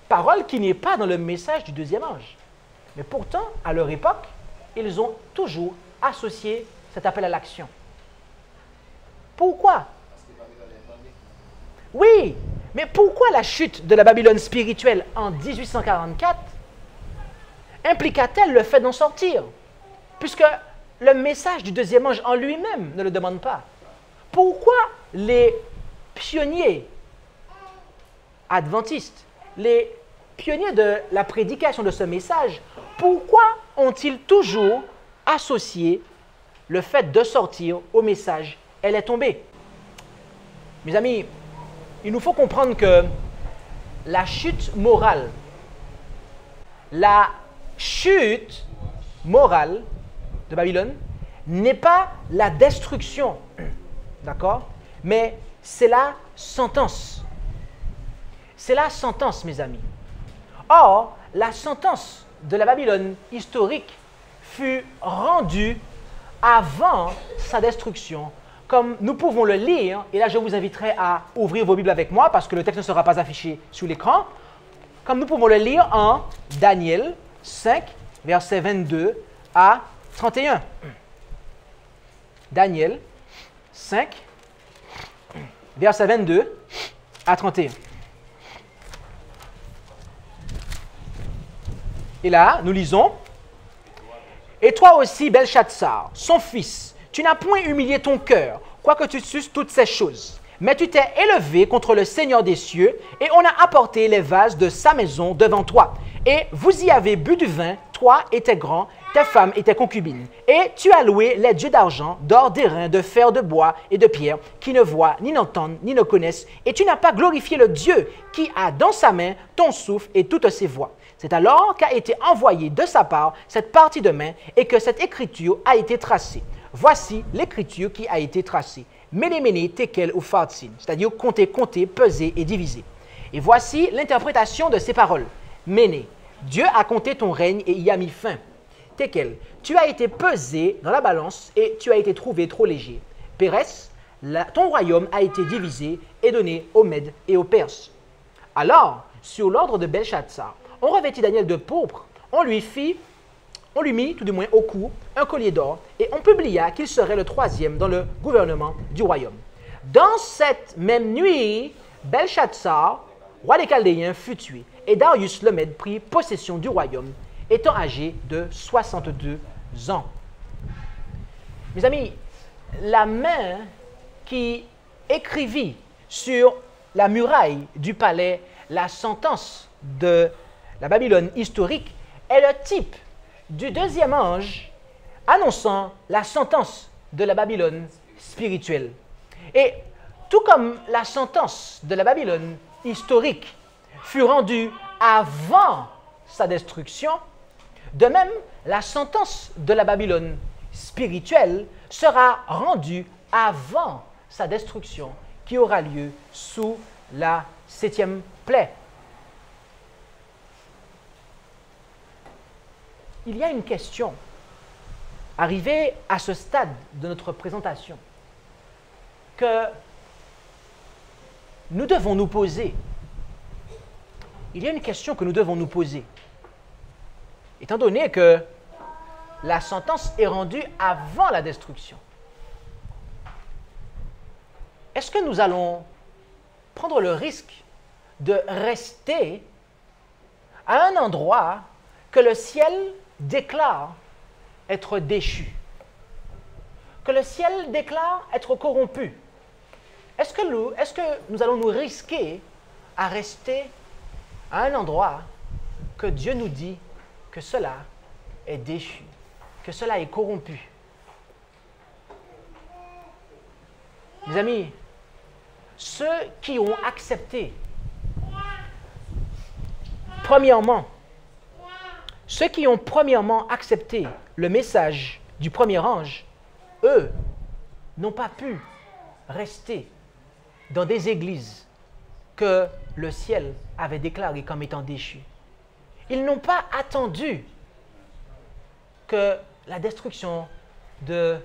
parole qui n'est pas dans le message du deuxième ange. Mais pourtant, à leur époque, ils ont toujours associé cet appel à l'action. Pourquoi? Oui, mais pourquoi la chute de la Babylone spirituelle en 1844 impliqua-t-elle le fait d'en sortir? Puisque le message du deuxième ange en lui-même ne le demande pas. Pourquoi les pionniers adventistes, les pionniers de la prédication de ce message, pourquoi ont-ils toujours associé le fait de sortir au message « Elle est tombée ». Mes amis, il nous faut comprendre que la chute morale de Babylone n'est pas la destruction, d'accord? Mais c'est la sentence. C'est la sentence, mes amis. Or, la sentence de la Babylone historique fut rendue avant sa destruction, comme nous pouvons le lire, et là je vous inviterai à ouvrir vos Bibles avec moi parce que le texte ne sera pas affiché sur l'écran, comme nous pouvons le lire en Daniel 5, versets 22 à 31. Daniel 5, versets 22 à 31. Et là, nous lisons, « Et toi aussi, Belchatsar, son fils, tu n'as point humilié ton cœur, quoique tu susses toutes ces choses. Mais tu t'es élevé contre le Seigneur des cieux, et on a apporté les vases de sa maison devant toi. Et vous y avez bu du vin, toi et tes grands, tes femmes et tes concubines. Et tu as loué les dieux d'argent, d'or, d'airain, de fer, de bois et de pierre, qui ne voient, ni n'entendent, ni ne connaissent. Et tu n'as pas glorifié le Dieu qui a dans sa main ton souffle et toutes ses voix. C'est alors qu'a été envoyée de sa part cette partie de main et que cette écriture a été tracée. Voici l'écriture qui a été tracée. Méné, méné, tekel ou fartsin, c'est-à-dire compter, compter, peser et diviser. Et voici l'interprétation de ces paroles. Méné, Dieu a compté ton règne et y a mis fin. Tekel, tu as été pesé dans la balance et tu as été trouvé trop léger. Pérès, ton royaume a été divisé et donné aux Mèdes et aux Perses. Alors, sur l'ordre de Belchatsar, on revêtit Daniel de pourpre, on lui mit, tout du moins au cou, un collier d'or, et on publia qu'il serait le troisième dans le gouvernement du royaume. Dans cette même nuit, Belchatsar, roi des Chaldéens, fut tué, et Darius le Mède prit possession du royaume, étant âgé de 62 ans. Mes amis, la main qui écrivit sur la muraille du palais la sentence de la Babylone historique est le type du deuxième ange annonçant la sentence de la Babylone spirituelle. Et tout comme la sentence de la Babylone historique fut rendue avant sa destruction, de même, la sentence de la Babylone spirituelle sera rendue avant sa destruction qui aura lieu sous la 7e plaie. Il y a une question, arrivée à ce stade de notre présentation, que nous devons nous poser. Il y a une question que nous devons nous poser. Étant donné que la sentence est rendue avant la destruction, est-ce que nous allons prendre le risque de rester à un endroit que le ciel déclare être déchu, que le ciel déclare être corrompu? Est-ce que nous allons nous risquer à rester à un endroit que Dieu nous dit que cela est déchu, que cela est corrompu? Mes amis, ceux qui ont accepté, premièrement accepté le message du premier ange, eux, n'ont pas pu rester dans des églises que le ciel avait déclarées comme étant déchues. Ils n'ont pas attendu que la destruction de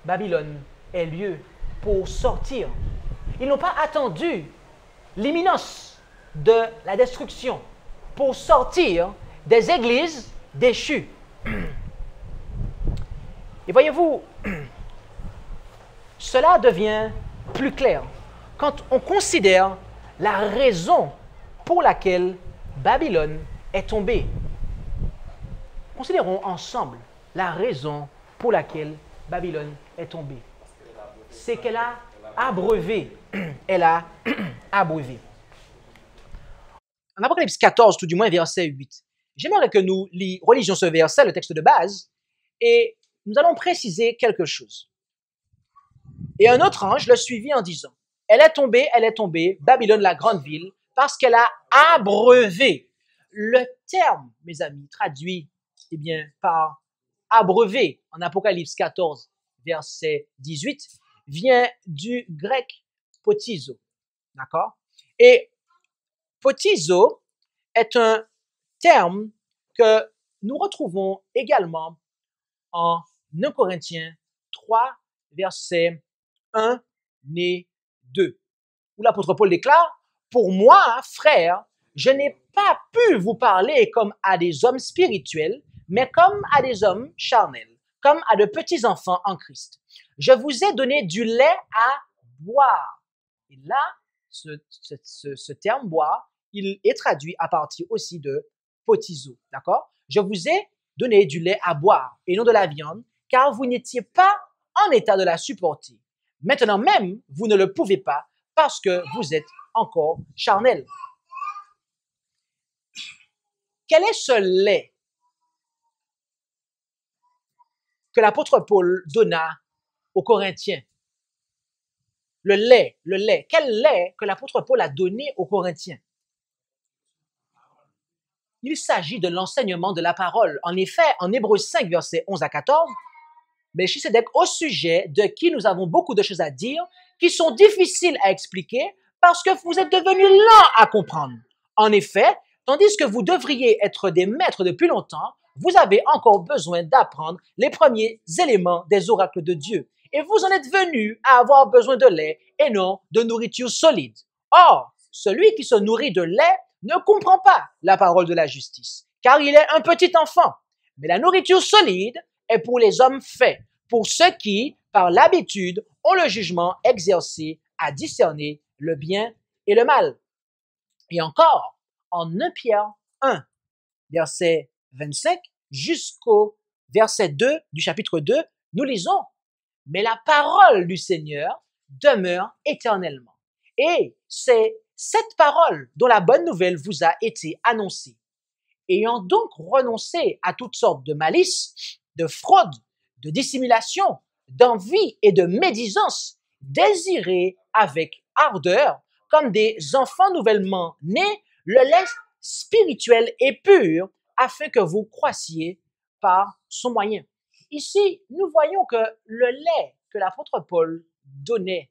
Babylone ait lieu pour sortir. Ils n'ont pas attendu l'imminence de la destruction pour sortir des églises déchues. Et voyez-vous, cela devient plus clair quand on considère la raison pour laquelle Babylone est tombée. Considérons ensemble la raison pour laquelle Babylone est tombée. C'est qu'elle a abreuvé. Elle a abreuvé. En Apocalypse 14, tout du moins verset 8, j'aimerais que nous relisions ce verset, le texte de base, et nous allons préciser quelque chose. Et un autre ange le suivit en disant, elle est tombée, Babylone, la grande ville, parce qu'elle a abreuvé. Le terme, mes amis, traduit par abreuvé en Apocalypse 14, verset 18, vient du grec potizo. D'accord? Et potizo est un terme que nous retrouvons également en 1 Corinthiens 3, versets 1 et 2, où l'apôtre Paul déclare, « Pour moi, frères, je n'ai pas pu vous parler comme à des hommes spirituels, mais comme à des hommes charnels, comme à de petits enfants en Christ. Je vous ai donné du lait à boire. » Et là, ce terme « boire », il est traduit à partir aussi de potizo, d'accord? Je vous ai donné du lait à boire et non de la viande, car vous n'étiez pas en état de la supporter. Maintenant même, vous ne le pouvez pas parce que vous êtes encore charnel. Quel est ce lait que l'apôtre Paul donna aux Corinthiens? Le lait. Quel lait que l'apôtre Paul a donné aux Corinthiens? Il s'agit de l'enseignement de la parole. En effet, en Hébreux 5, versets 11 à 14, Melchisédek, au sujet de qui nous avons beaucoup de choses à dire, qui sont difficiles à expliquer parce que vous êtes devenus lents à comprendre. En effet, tandis que vous devriez être des maîtres depuis longtemps, vous avez encore besoin d'apprendre les premiers éléments des oracles de Dieu. Et vous en êtes venus à avoir besoin de lait et non de nourriture solide. Or, celui qui se nourrit de lait ne comprend pas la parole de la justice, car il est un petit enfant. Mais la nourriture solide est pour les hommes faits, pour ceux qui, par l'habitude, ont le jugement exercé à discerner le bien et le mal. Et encore, en 1 Pierre 1, verset 25, jusqu'au verset 2 du chapitre 2, nous lisons « Mais la parole du Seigneur demeure éternellement. » Et c'est cette parole dont la bonne nouvelle vous a été annoncée. Ayant donc renoncé à toutes sortes de malices, de fraude, de dissimulation, d'envie et de médisance, désirez avec ardeur, comme des enfants nouvellement nés, le lait spirituel et pur, afin que vous croissiez par son moyen. Ici, nous voyons que le lait que l'apôtre Paul donnait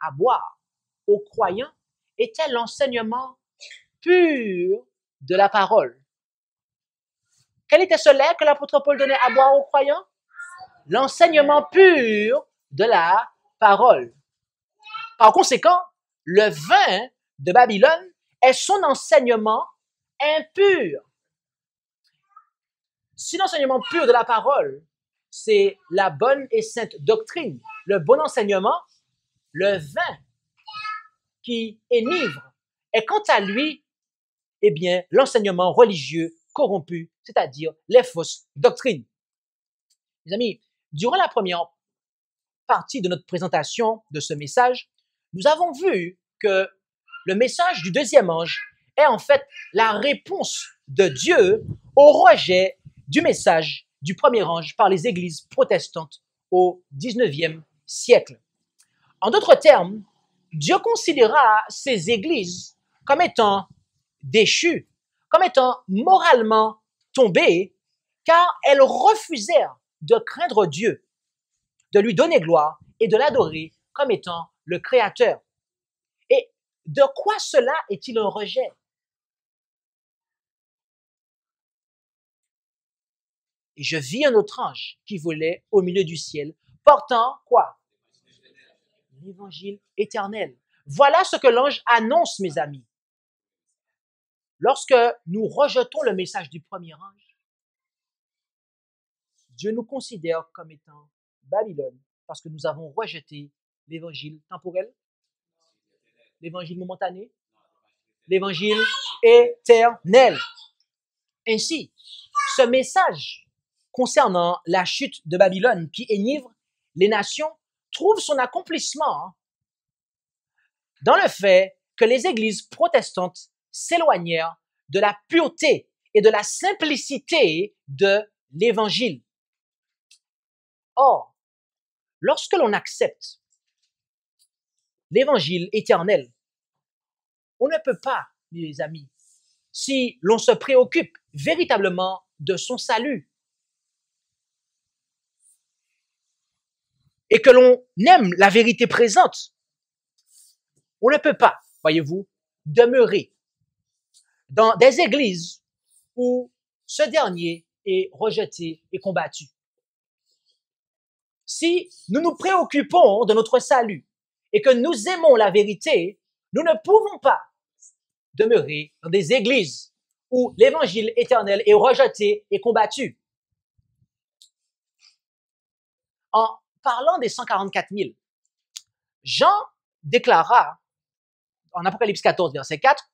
à boire aux croyants était l'enseignement pur de la parole. Quel était ce lait que l'apôtre Paul donnait à boire aux croyants? L'enseignement pur de la parole. Par conséquent, le vin de Babylone est son enseignement impur. Si l'enseignement pur de la parole, c'est la bonne et sainte doctrine, le bon enseignement, le vin qui enivre est quant à lui, l'enseignement religieux corrompu, c'est-à-dire les fausses doctrines. Mes amis, durant la première partie de notre présentation de ce message, nous avons vu que le message du deuxième ange est en fait la réponse de Dieu au rejet du message du premier ange par les églises protestantes au 19e siècle. En d'autres termes, Dieu considéra ces églises comme étant déchues, comme étant moralement tombées, car elles refusèrent de craindre Dieu, de lui donner gloire et de l'adorer comme étant le Créateur. Et de quoi cela est-il un rejet? Et je vis un autre ange qui volait au milieu du ciel, portant quoi? L'évangile éternel. Voilà ce que l'ange annonce, mes amis. Lorsque nous rejetons le message du premier ange, Dieu nous considère comme étant Babylone parce que nous avons rejeté l'évangile temporel, l'évangile momentané, l'évangile éternel. Ainsi, ce message concernant la chute de Babylone qui enivre les nations trouve son accomplissement dans le fait que les églises protestantes s'éloignèrent de la pureté et de la simplicité de l'évangile. Or, lorsque l'on accepte l'évangile éternel, on ne peut pas, mes amis, si l'on se préoccupe véritablement de son salut et que l'on aime la vérité présente, on ne peut pas, voyez-vous, demeurer dans des églises où ce dernier est rejeté et combattu. Si nous nous préoccupons de notre salut et que nous aimons la vérité, nous ne pouvons pas demeurer dans des églises où l'évangile éternel est rejeté et combattu. En parlant des 144 000, Jean déclara en Apocalypse 14, verset 4,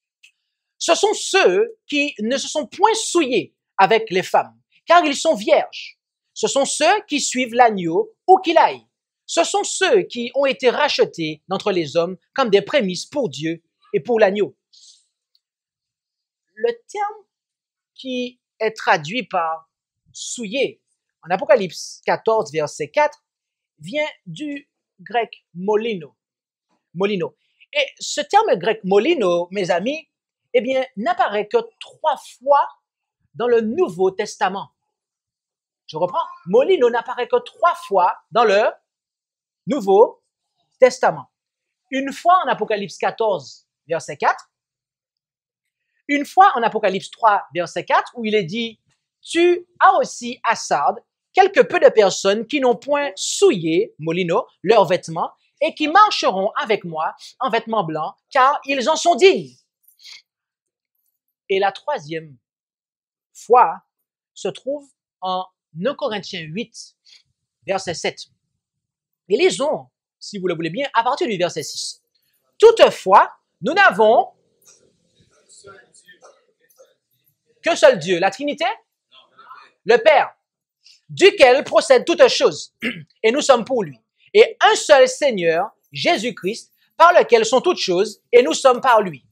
« Ce sont ceux qui ne se sont point souillés avec les femmes, car ils sont vierges. Ce sont ceux qui suivent l'agneau où qu'il aille. Ce sont ceux qui ont été rachetés d'entre les hommes comme des prémices pour Dieu et pour l'agneau. » Le terme qui est traduit par « souillé » en Apocalypse 14, verset 4, vient du grec molino. Molino. Et ce terme grec molino, mes amis, eh bien, n'apparaît que 3 fois dans le Nouveau Testament. Je reprends. Molino n'apparaît que 3 fois dans le Nouveau Testament. Une fois en Apocalypse 14, verset 4. Une fois en Apocalypse 3, verset 4, où il est dit « Tu as aussi à Sardes quelque peu de personnes qui n'ont point souillé, molino, leurs vêtements, et qui marcheront avec moi en vêtements blancs, car ils en sont dignes. » Et la 3e fois se trouve en 1 Corinthiens 8, verset 7. Et lisons, si vous le voulez bien, à partir du verset 6. « Toutefois, nous n'avons qu'un seul Dieu, la Trinité, le Père, duquel procèdent toutes choses, et nous sommes pour lui. Et un seul Seigneur, Jésus-Christ, par lequel sont toutes choses, et nous sommes par lui.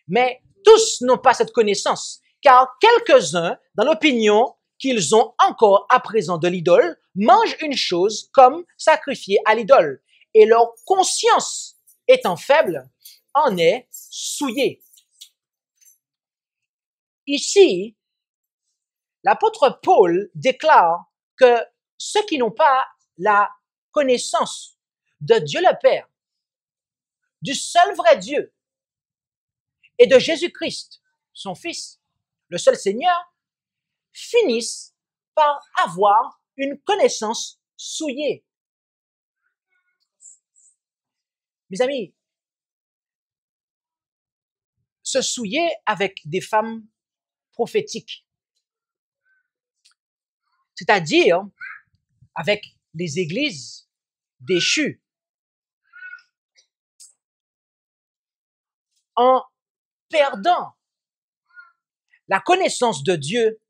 Mais tous n'ont pas cette connaissance, car quelques-uns, dans l'opinion qu'ils ont encore à présent de l'idole, mangent une chose comme sacrifiée à l'idole, et leur conscience, étant faible, en est souillée. » Ici, l'apôtre Paul déclare que ceux qui n'ont pas la connaissance de Dieu le Père, du seul vrai Dieu et de Jésus-Christ, son Fils, le seul Seigneur, finissent par avoir une connaissance souillée. Mes amis, se souiller avec des femmes prophétiques, c'est-à-dire avec les églises déchues, en perdant la connaissance de Dieu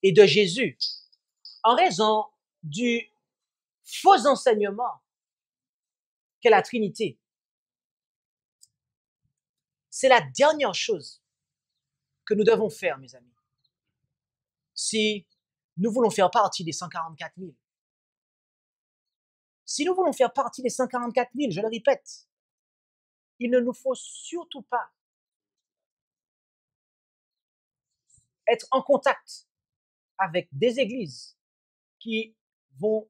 et de Jésus en raison du faux enseignement qu'est la Trinité. C'est la dernière chose que nous devons faire, mes amis, si nous voulons faire partie des 144 000. Si nous voulons faire partie des 144 000, je le répète, il ne nous faut surtout pas être en contact avec des églises qui vont,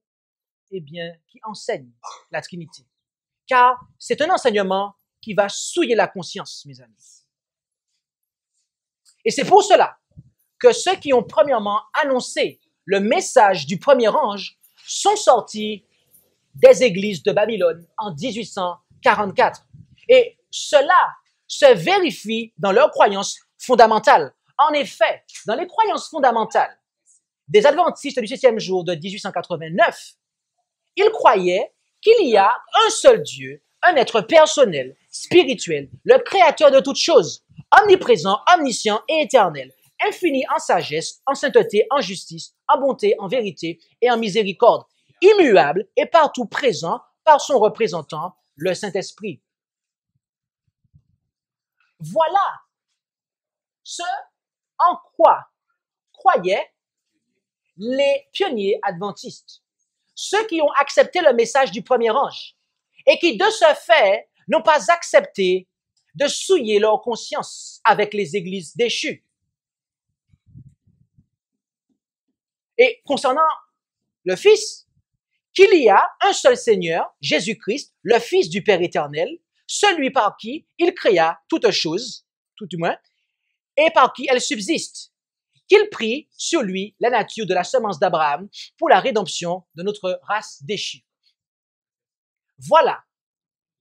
qui enseignent la Trinité, car c'est un enseignement qui va souiller la conscience, mes amis. Et c'est pour cela que ceux qui ont premièrement annoncé le message du premier ange sont sortis des églises de Babylone en 1844. Et cela se vérifie dans leurs croyances fondamentales. En effet, dans les croyances fondamentales des adventistes du 7e jour de 1889, ils croyaient qu'il y a un seul Dieu, un être personnel, spirituel, le créateur de toutes choses, omniprésent, omniscient et éternel, infini en sagesse, en sainteté, en justice, en bonté, en vérité et en miséricorde, immuable et partout présent par son représentant, le Saint-Esprit. Voilà ce en quoi croyaient les pionniers adventistes, ceux qui ont accepté le message du premier ange et qui, de ce fait, n'ont pas accepté de souiller leur conscience avec les églises déchues. Et concernant le Fils, qu'il y a un seul Seigneur, Jésus-Christ, le Fils du Père éternel, celui par qui il créa toutes choses, tout du moins, et par qui elles subsistent, qu'il prit sur lui la nature de la semence d'Abraham pour la rédemption de notre race déchue. Voilà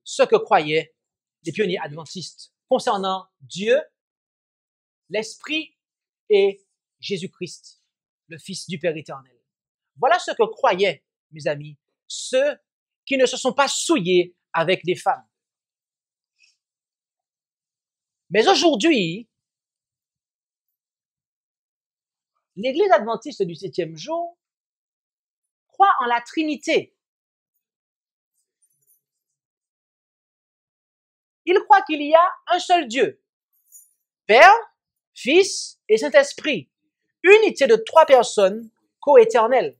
ce que croyaient les pionniers adventistes concernant Dieu, l'Esprit et Jésus-Christ, le Fils du Père éternel. Voilà ce que croyaient, mes amis, ceux qui ne se sont pas souillés avec des femmes. Mais aujourd'hui, l'Église adventiste du 7e jour croit en la Trinité. Il croit qu'il y a un seul Dieu, Père, Fils et Saint-Esprit, unité de 3 personnes coéternelles.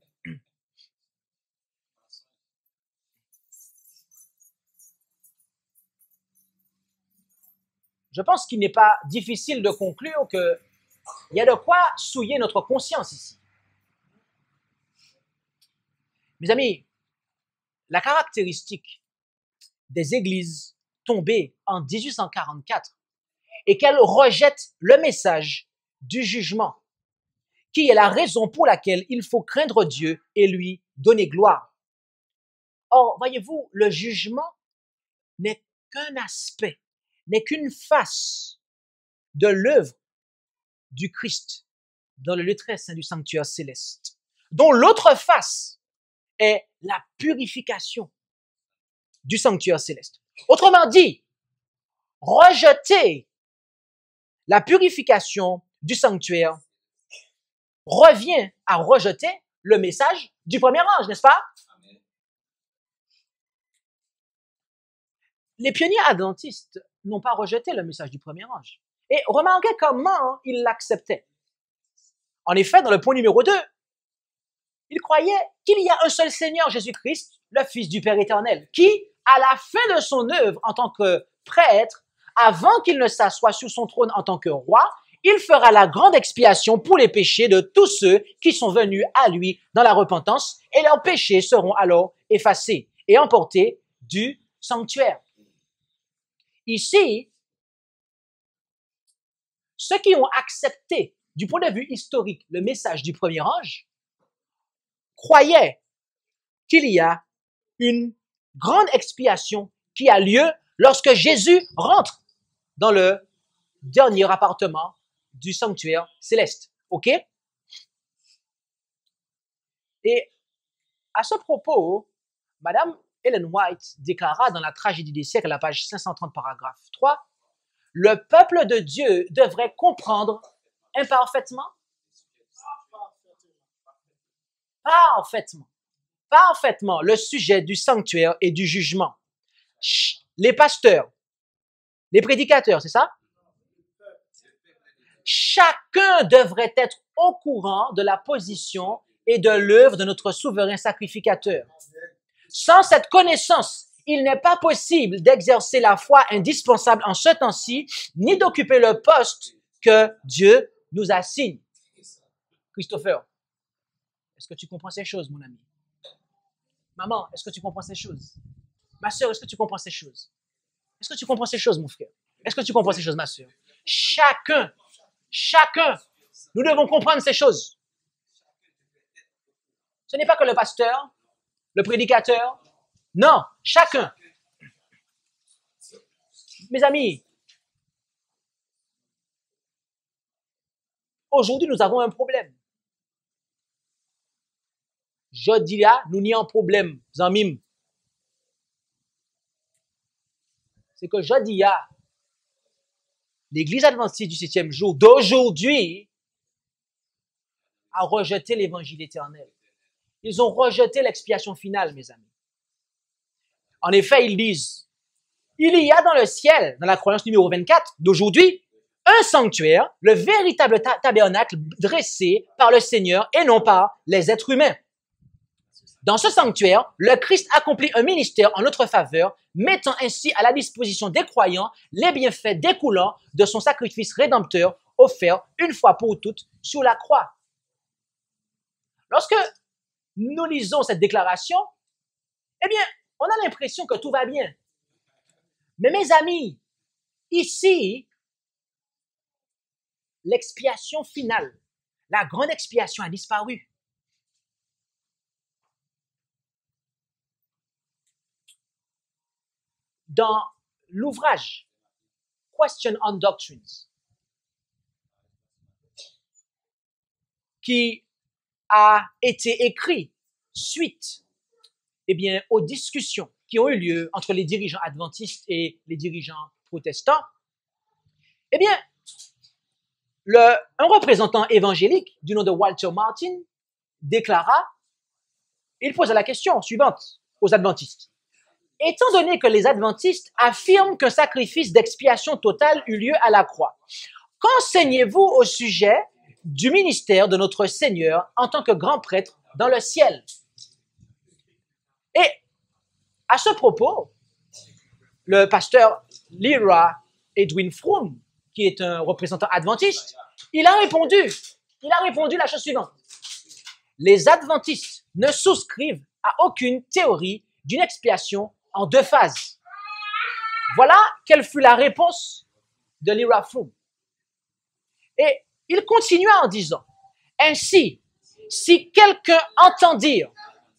Je pense qu'il n'est pas difficile de conclure qu'il y a de quoi souiller notre conscience ici. Mes amis, la caractéristique des églises tombées en 1844 est qu'elles rejettent le message du jugement, qui est la raison pour laquelle il faut craindre Dieu et lui donner gloire. Or, voyez-vous, le jugement n'est qu'un aspect, n'est qu'une face de l'œuvre du Christ dans le lieu très saint du sanctuaire céleste, dont l'autre face est la purification du sanctuaire céleste. Autrement dit, rejeter la purification du sanctuaire revient à rejeter le message du premier ange, n'est-ce pas? Les pionniers adventistes n'ont pas rejeté le message du premier ange. Et remarquez comment ils l'acceptaient. En effet, dans le point numéro 2, ils croyaient qu'il y a un seul Seigneur, Jésus-Christ, le Fils du Père éternel, qui, à la fin de son œuvre en tant que prêtre, avant qu'il ne s'assoie sur son trône en tant que roi, il fera la grande expiation pour les péchés de tous ceux qui sont venus à lui dans la repentance, et leurs péchés seront alors effacés et emportés du sanctuaire. Ici, ceux qui ont accepté, du point de vue historique, le message du premier ange, croyaient qu'il y a une grande expiation qui a lieu lorsque Jésus rentre dans le dernier appartement du sanctuaire céleste. OK? Et à ce propos, Madame Ellen White déclara dans la tragédie des siècles, à la page 530, paragraphe 3, « Le peuple de Dieu devrait comprendre imparfaitement, parfaitement le sujet du sanctuaire et du jugement. Les pasteurs, les prédicateurs, c'est ça? Chacun devrait être au courant de la position et de l'œuvre de notre souverain sacrificateur. Sans cette connaissance, il n'est pas possible d'exercer la foi indispensable en ce temps-ci, ni d'occuper le poste que Dieu nous assigne. » Christopher, est-ce que tu comprends ces choses, mon ami? Maman, est-ce que tu comprends ces choses? Ma sœur, est-ce que tu comprends ces choses? Est-ce que tu comprends ces choses, mon frère? Est-ce que tu comprends ces choses, ma sœur? Chacun, nous devons comprendre ces choses. Ce n'est pas que le pasteur, le prédicateur. Non, chacun. Mes amis, aujourd'hui, nous avons un problème. Je dis là, nous n'y avons un problème, Zamim. C'est que je dis là, l'Église adventiste du 7e jour d'aujourd'hui a rejeté l'évangile éternel. Ils ont rejeté l'expiation finale, mes amis. En effet, ils disent, il y a dans le ciel, dans la croyance numéro 24 d'aujourd'hui, un sanctuaire, le véritable tabernacle dressé par le Seigneur et non par les êtres humains. Dans ce sanctuaire, le Christ accomplit un ministère en notre faveur, mettant ainsi à la disposition des croyants les bienfaits découlant de son sacrifice rédempteur offert une fois pour toutes sur la croix. Lorsque nous lisons cette déclaration, eh bien, on a l'impression que tout va bien. Mais mes amis, ici, l'expiation finale, la grande expiation a disparu. Dans l'ouvrage Question on Doctrines, qui a été écrit suite aux discussions qui ont eu lieu entre les dirigeants adventistes et les dirigeants protestants, un représentant évangélique du nom de Walter Martin déclara, il posa la question suivante aux adventistes. Étant donné que les adventistes affirment qu'un sacrifice d'expiation totale eut lieu à la croix, qu'enseignez-vous au sujet du ministère de notre Seigneur en tant que grand prêtre dans le ciel? Et à ce propos, le pasteur Leroy Edwin Froome, qui est un représentant adventiste, il a répondu la chose suivante. Les adventistes ne souscrivent à aucune théorie d'une expiation en deux phases. Voilà quelle fut la réponse de Leroy Froome. Et il continua en disant, ainsi, si quelqu'un entend dire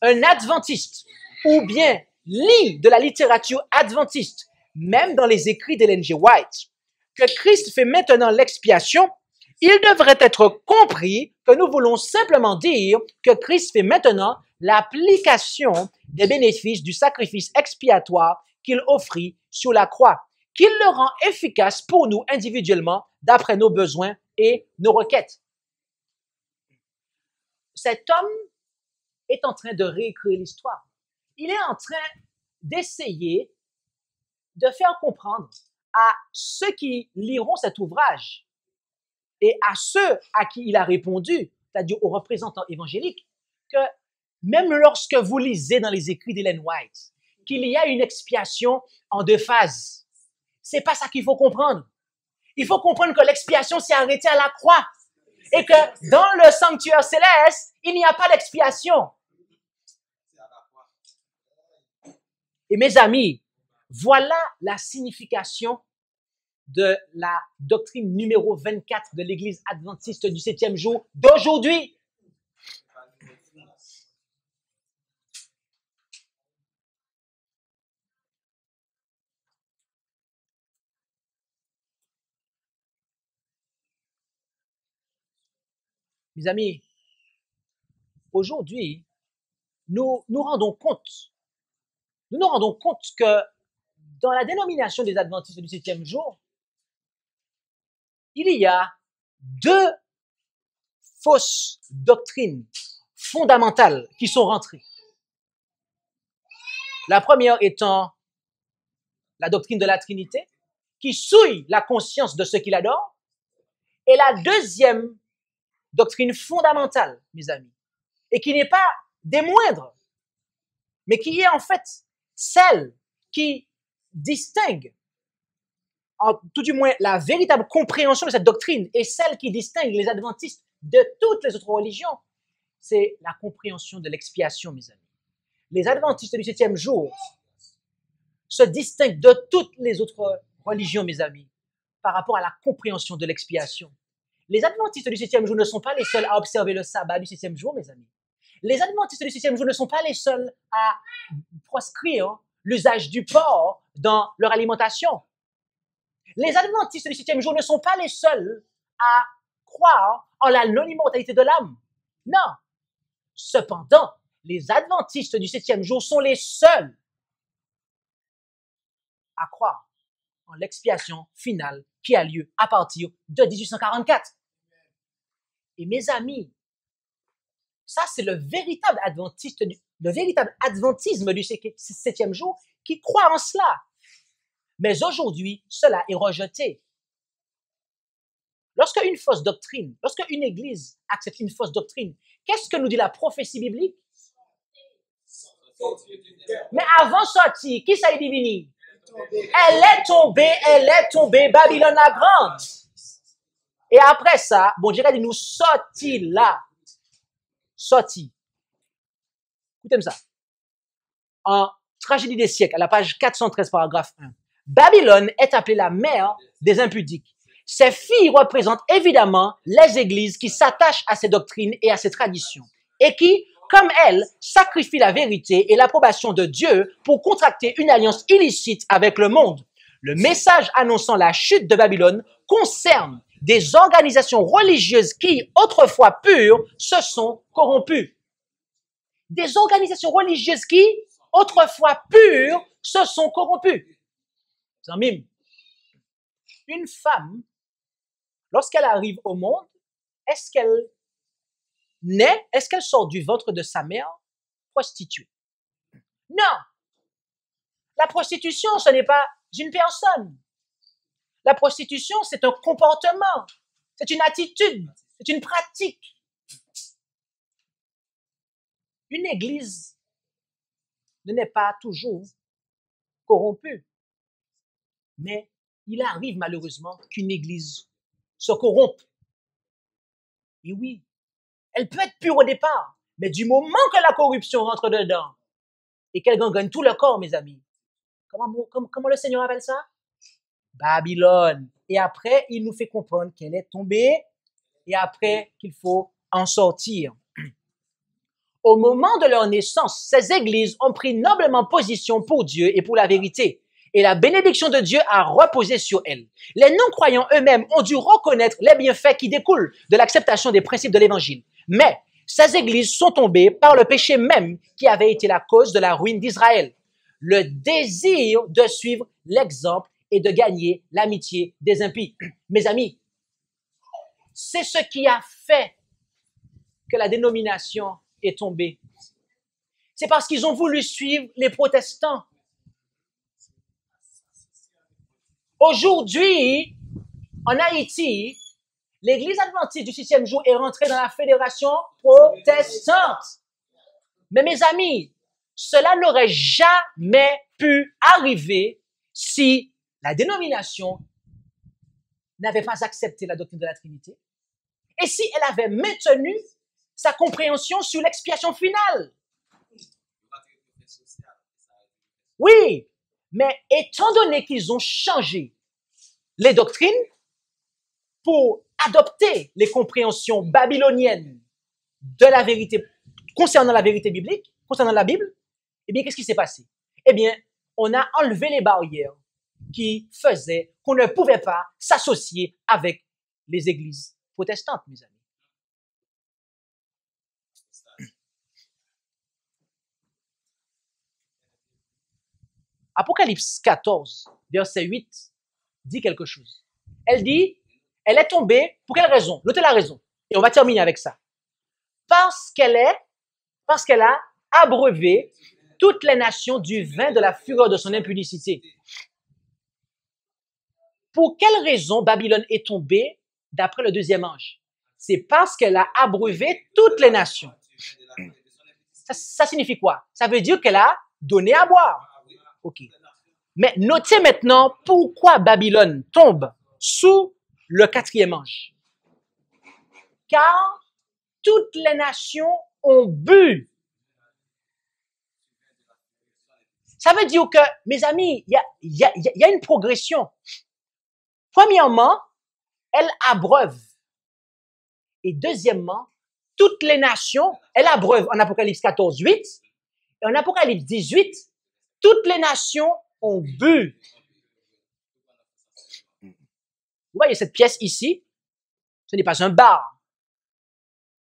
un adventiste ou bien lit de la littérature adventiste, même dans les écrits d'Ellen G. White, que Christ fait maintenant l'expiation, il devrait être compris que nous voulons simplement dire que Christ fait maintenant l'application des bénéfices du sacrifice expiatoire qu'il offrit sur la croix, qu'il le rend efficace pour nous individuellement d'après nos besoins et nos requêtes. Cet homme est en train de réécrire l'histoire. Il est en train d'essayer de faire comprendre à ceux qui liront cet ouvrage et à ceux à qui il a répondu, c'est-à-dire aux représentants évangéliques, que même lorsque vous lisez dans les écrits d'Ellen White qu'il y a une expiation en deux phases, c'est pas ça qu'il faut comprendre. Il faut comprendre que l'expiation s'est arrêtée à la croix et que dans le sanctuaire céleste, il n'y a pas d'expiation. Et mes amis, voilà la signification de la doctrine numéro 24 de l'Église adventiste du 7e jour d'aujourd'hui. Mes amis, aujourd'hui, nous nous rendons compte que dans la dénomination des adventistes du 7e jour, il y a deux fausses doctrines fondamentales qui sont rentrées. La première étant la doctrine de la Trinité, qui souille la conscience de ceux qui l'adorent, et la deuxième doctrine fondamentale, mes amis, et qui n'est pas des moindres, mais qui est en fait celle qui distingue, tout du moins la véritable compréhension de cette doctrine et celle qui distingue les adventistes de toutes les autres religions, c'est la compréhension de l'expiation, mes amis. Les adventistes du 7e jour se distingue de toutes les autres religions, mes amis, par rapport à la compréhension de l'expiation. Les adventistes du 7e jour ne sont pas les seuls à observer le sabbat du 7e jour, mes amis. Les adventistes du 7e jour ne sont pas les seuls à proscrire l'usage du porc dans leur alimentation. Les adventistes du 7e jour ne sont pas les seuls à croire en la non-immortalité de l'âme. Non. Cependant, les adventistes du 7e jour sont les seuls à croire en l'expiation finale qui a lieu à partir de 1844. Et mes amis, ça c'est le véritable adventisme du 7e jour qui croit en cela. Mais aujourd'hui, cela est rejeté. Lorsque une église accepte une fausse doctrine, qu'est-ce que nous dit la prophétie biblique? Mais avant sortie, qui ça est divini? Elle est tombée, Babylone la grande. Et après ça, bon Dieu dit nous sortis là. Sortis. Écoutez ça. En Tragédie des siècles, à la page 413, paragraphe 1. Babylone est appelée la mère des impudiques. Ces filles représentent évidemment les églises qui s'attachent à ces doctrines et à ces traditions et qui, comme elles, sacrifient la vérité et l'approbation de Dieu pour contracter une alliance illicite avec le monde. Le message annonçant la chute de Babylone concerne des organisations religieuses qui, autrefois pures, se sont corrompues. Des organisations religieuses qui, autrefois pures, se sont corrompues. Zamim, une femme, lorsqu'elle arrive au monde, est-ce qu'elle naît, est-ce qu'elle sort du ventre de sa mère prostituée? Non. La prostitution, ce n'est pas une personne. La prostitution, c'est un comportement, c'est une attitude, c'est une pratique. Une église ne n'est pas toujours corrompue. Mais il arrive malheureusement qu'une église se corrompe. Et oui, elle peut être pure au départ, mais du moment que la corruption rentre dedans et qu'elle gangrène tout le corps, mes amis, comment le Seigneur appelle ça? Babylone. Et après, il nous fait comprendre qu'elle est tombée et après qu'il faut en sortir. Au moment de leur naissance, ces églises ont pris noblement position pour Dieu et pour la vérité. Et la bénédiction de Dieu a reposé sur elles. Les non-croyants eux-mêmes ont dû reconnaître les bienfaits qui découlent de l'acceptation des principes de l'Évangile. Mais ces églises sont tombées par le péché même qui avait été la cause de la ruine d'Israël. Le désir de suivre l'exemple et de gagner l'amitié des impies. Mes amis, c'est ce qui a fait que la dénomination est tombée. C'est parce qu'ils ont voulu suivre les protestants. Aujourd'hui, en Haïti, l'Église adventiste du 6e jour est rentrée dans la fédération protestante. Mais mes amis, cela n'aurait jamais pu arriver si la dénomination n'avait pas accepté la doctrine de la Trinité et si elle avait maintenu sa compréhension sur l'expiation finale. Oui, mais étant donné qu'ils ont changé les doctrines pour adopter les compréhensions babyloniennes de la vérité, concernant la vérité biblique, concernant la Bible, eh bien, qu'est-ce qui s'est passé? Eh bien, on a enlevé les barrières qui faisaient qu'on ne pouvait pas s'associer avec les églises protestantes, mes amis. Apocalypse 14, verset 8, dit quelque chose. Elle dit, elle est tombée, pour quelle raison? Notez la raison. Et on va terminer avec ça. Parce qu'elle a abreuvé toutes les nations du vin de la fureur de son impudicité. Pour quelle raison Babylone est tombée d'après le deuxième ange? C'est parce qu'elle a abreuvé toutes les nations. Ça signifie quoi? Ça veut dire qu'elle a donné à boire. Ok. Mais notez maintenant pourquoi Babylone tombe sous le quatrième ange. Car toutes les nations ont bu. Ça veut dire que, mes amis, il y a une progression. Premièrement, elle abreuve. Et deuxièmement, toutes les nations, elle abreuve en Apocalypse 14, 8. Et en Apocalypse 18, toutes les nations ont bu. Vous voyez cette pièce ici? Ce n'est pas un bar.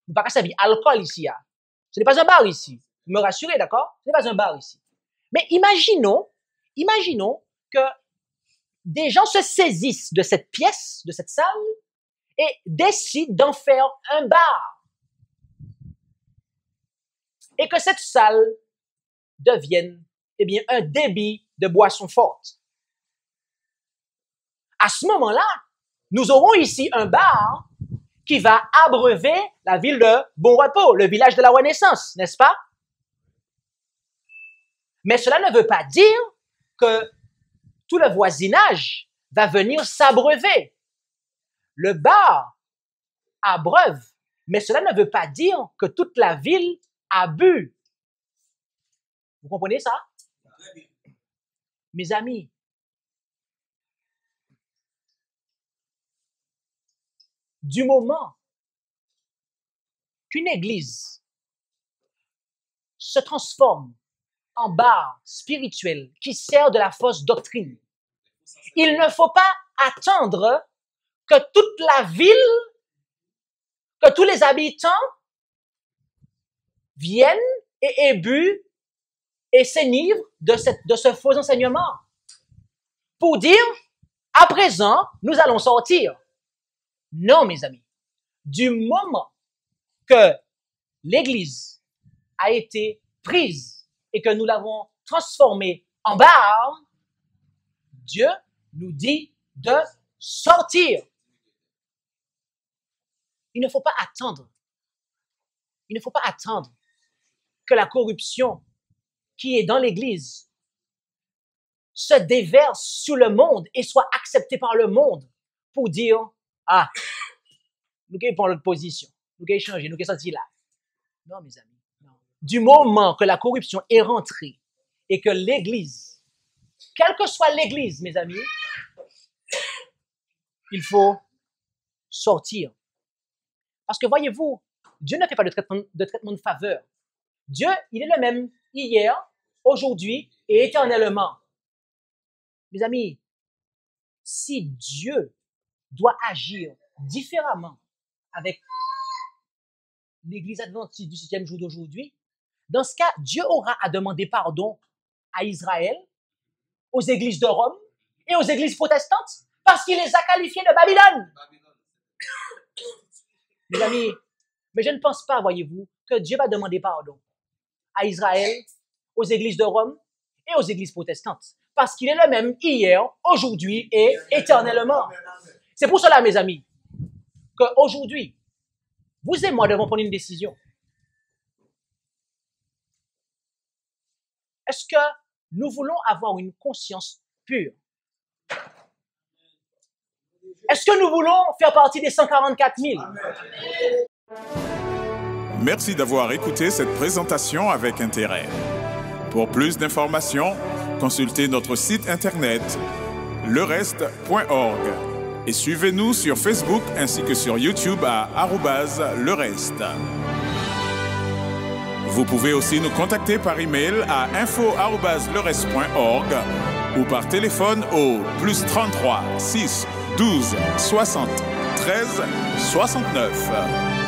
Vous ne pouvez pas servir alcool ici. Ce n'est pas un bar ici. Vous me rassurez, d'accord? Ce n'est pas un bar ici. Mais imaginons que des gens se saisissent de cette pièce, de cette salle, et décident d'en faire un bar. Et que cette salle devienne, un débit de boissons fortes. À ce moment-là, nous aurons ici un bar qui va abreuver la ville de Bon Repos, le village de la Renaissance, n'est-ce pas? Mais cela ne veut pas dire que tout le voisinage va venir s'abreuver. Le bar abreuve, mais cela ne veut pas dire que toute la ville a bu. Vous comprenez ça? Mes amis, du moment qu'une église se transforme en bar spirituel qui sert de la fausse doctrine, il ne faut pas attendre que toute la ville, que tous les habitants viennent et ébuent et s'enivrent de ce faux enseignement pour dire, à présent, nous allons sortir. Non, mes amis. Du moment que l'Église a été prise et que nous l'avons transformée en bar, Dieu nous dit de sortir. Il ne faut pas attendre. Il ne faut pas attendre que la corruption qui est dans l'Église se déverse sur le monde et soit acceptée par le monde pour dire, ah, nous allons prendre notre position, nous allons changer, nous allons sortir là. Non, mes amis. Non. Du moment que la corruption est rentrée et que l'Église, quelle que soit l'Église, mes amis, il faut sortir. Parce que voyez-vous, Dieu ne fait pas de traitement de faveur. Dieu, il est le même hier, aujourd'hui et éternellement. Mes amis, si Dieu doit agir différemment avec l'Église adventiste du 7e jour d'aujourd'hui, dans ce cas, Dieu aura à demander pardon à Israël, aux églises de Rome et aux églises protestantes parce qu'il les a qualifiées de Babylone. Mes amis, mais je ne pense pas, voyez-vous, que Dieu va demander pardon à Israël, aux églises de Rome et aux églises protestantes. Parce qu'il est le même hier, aujourd'hui et éternellement. C'est pour cela, mes amis, qu'aujourd'hui, vous et moi devons prendre une décision. Est-ce que nous voulons avoir une conscience pure? Est-ce que nous voulons faire partie des 144 000? Merci d'avoir écouté cette présentation avec intérêt. Pour plus d'informations, consultez notre site internet lereste.org et suivez-nous sur Facebook ainsi que sur YouTube à @lereste. Vous pouvez aussi nous contacter par email à info@lereste.org ou par téléphone au +33 6 12 60 13 69.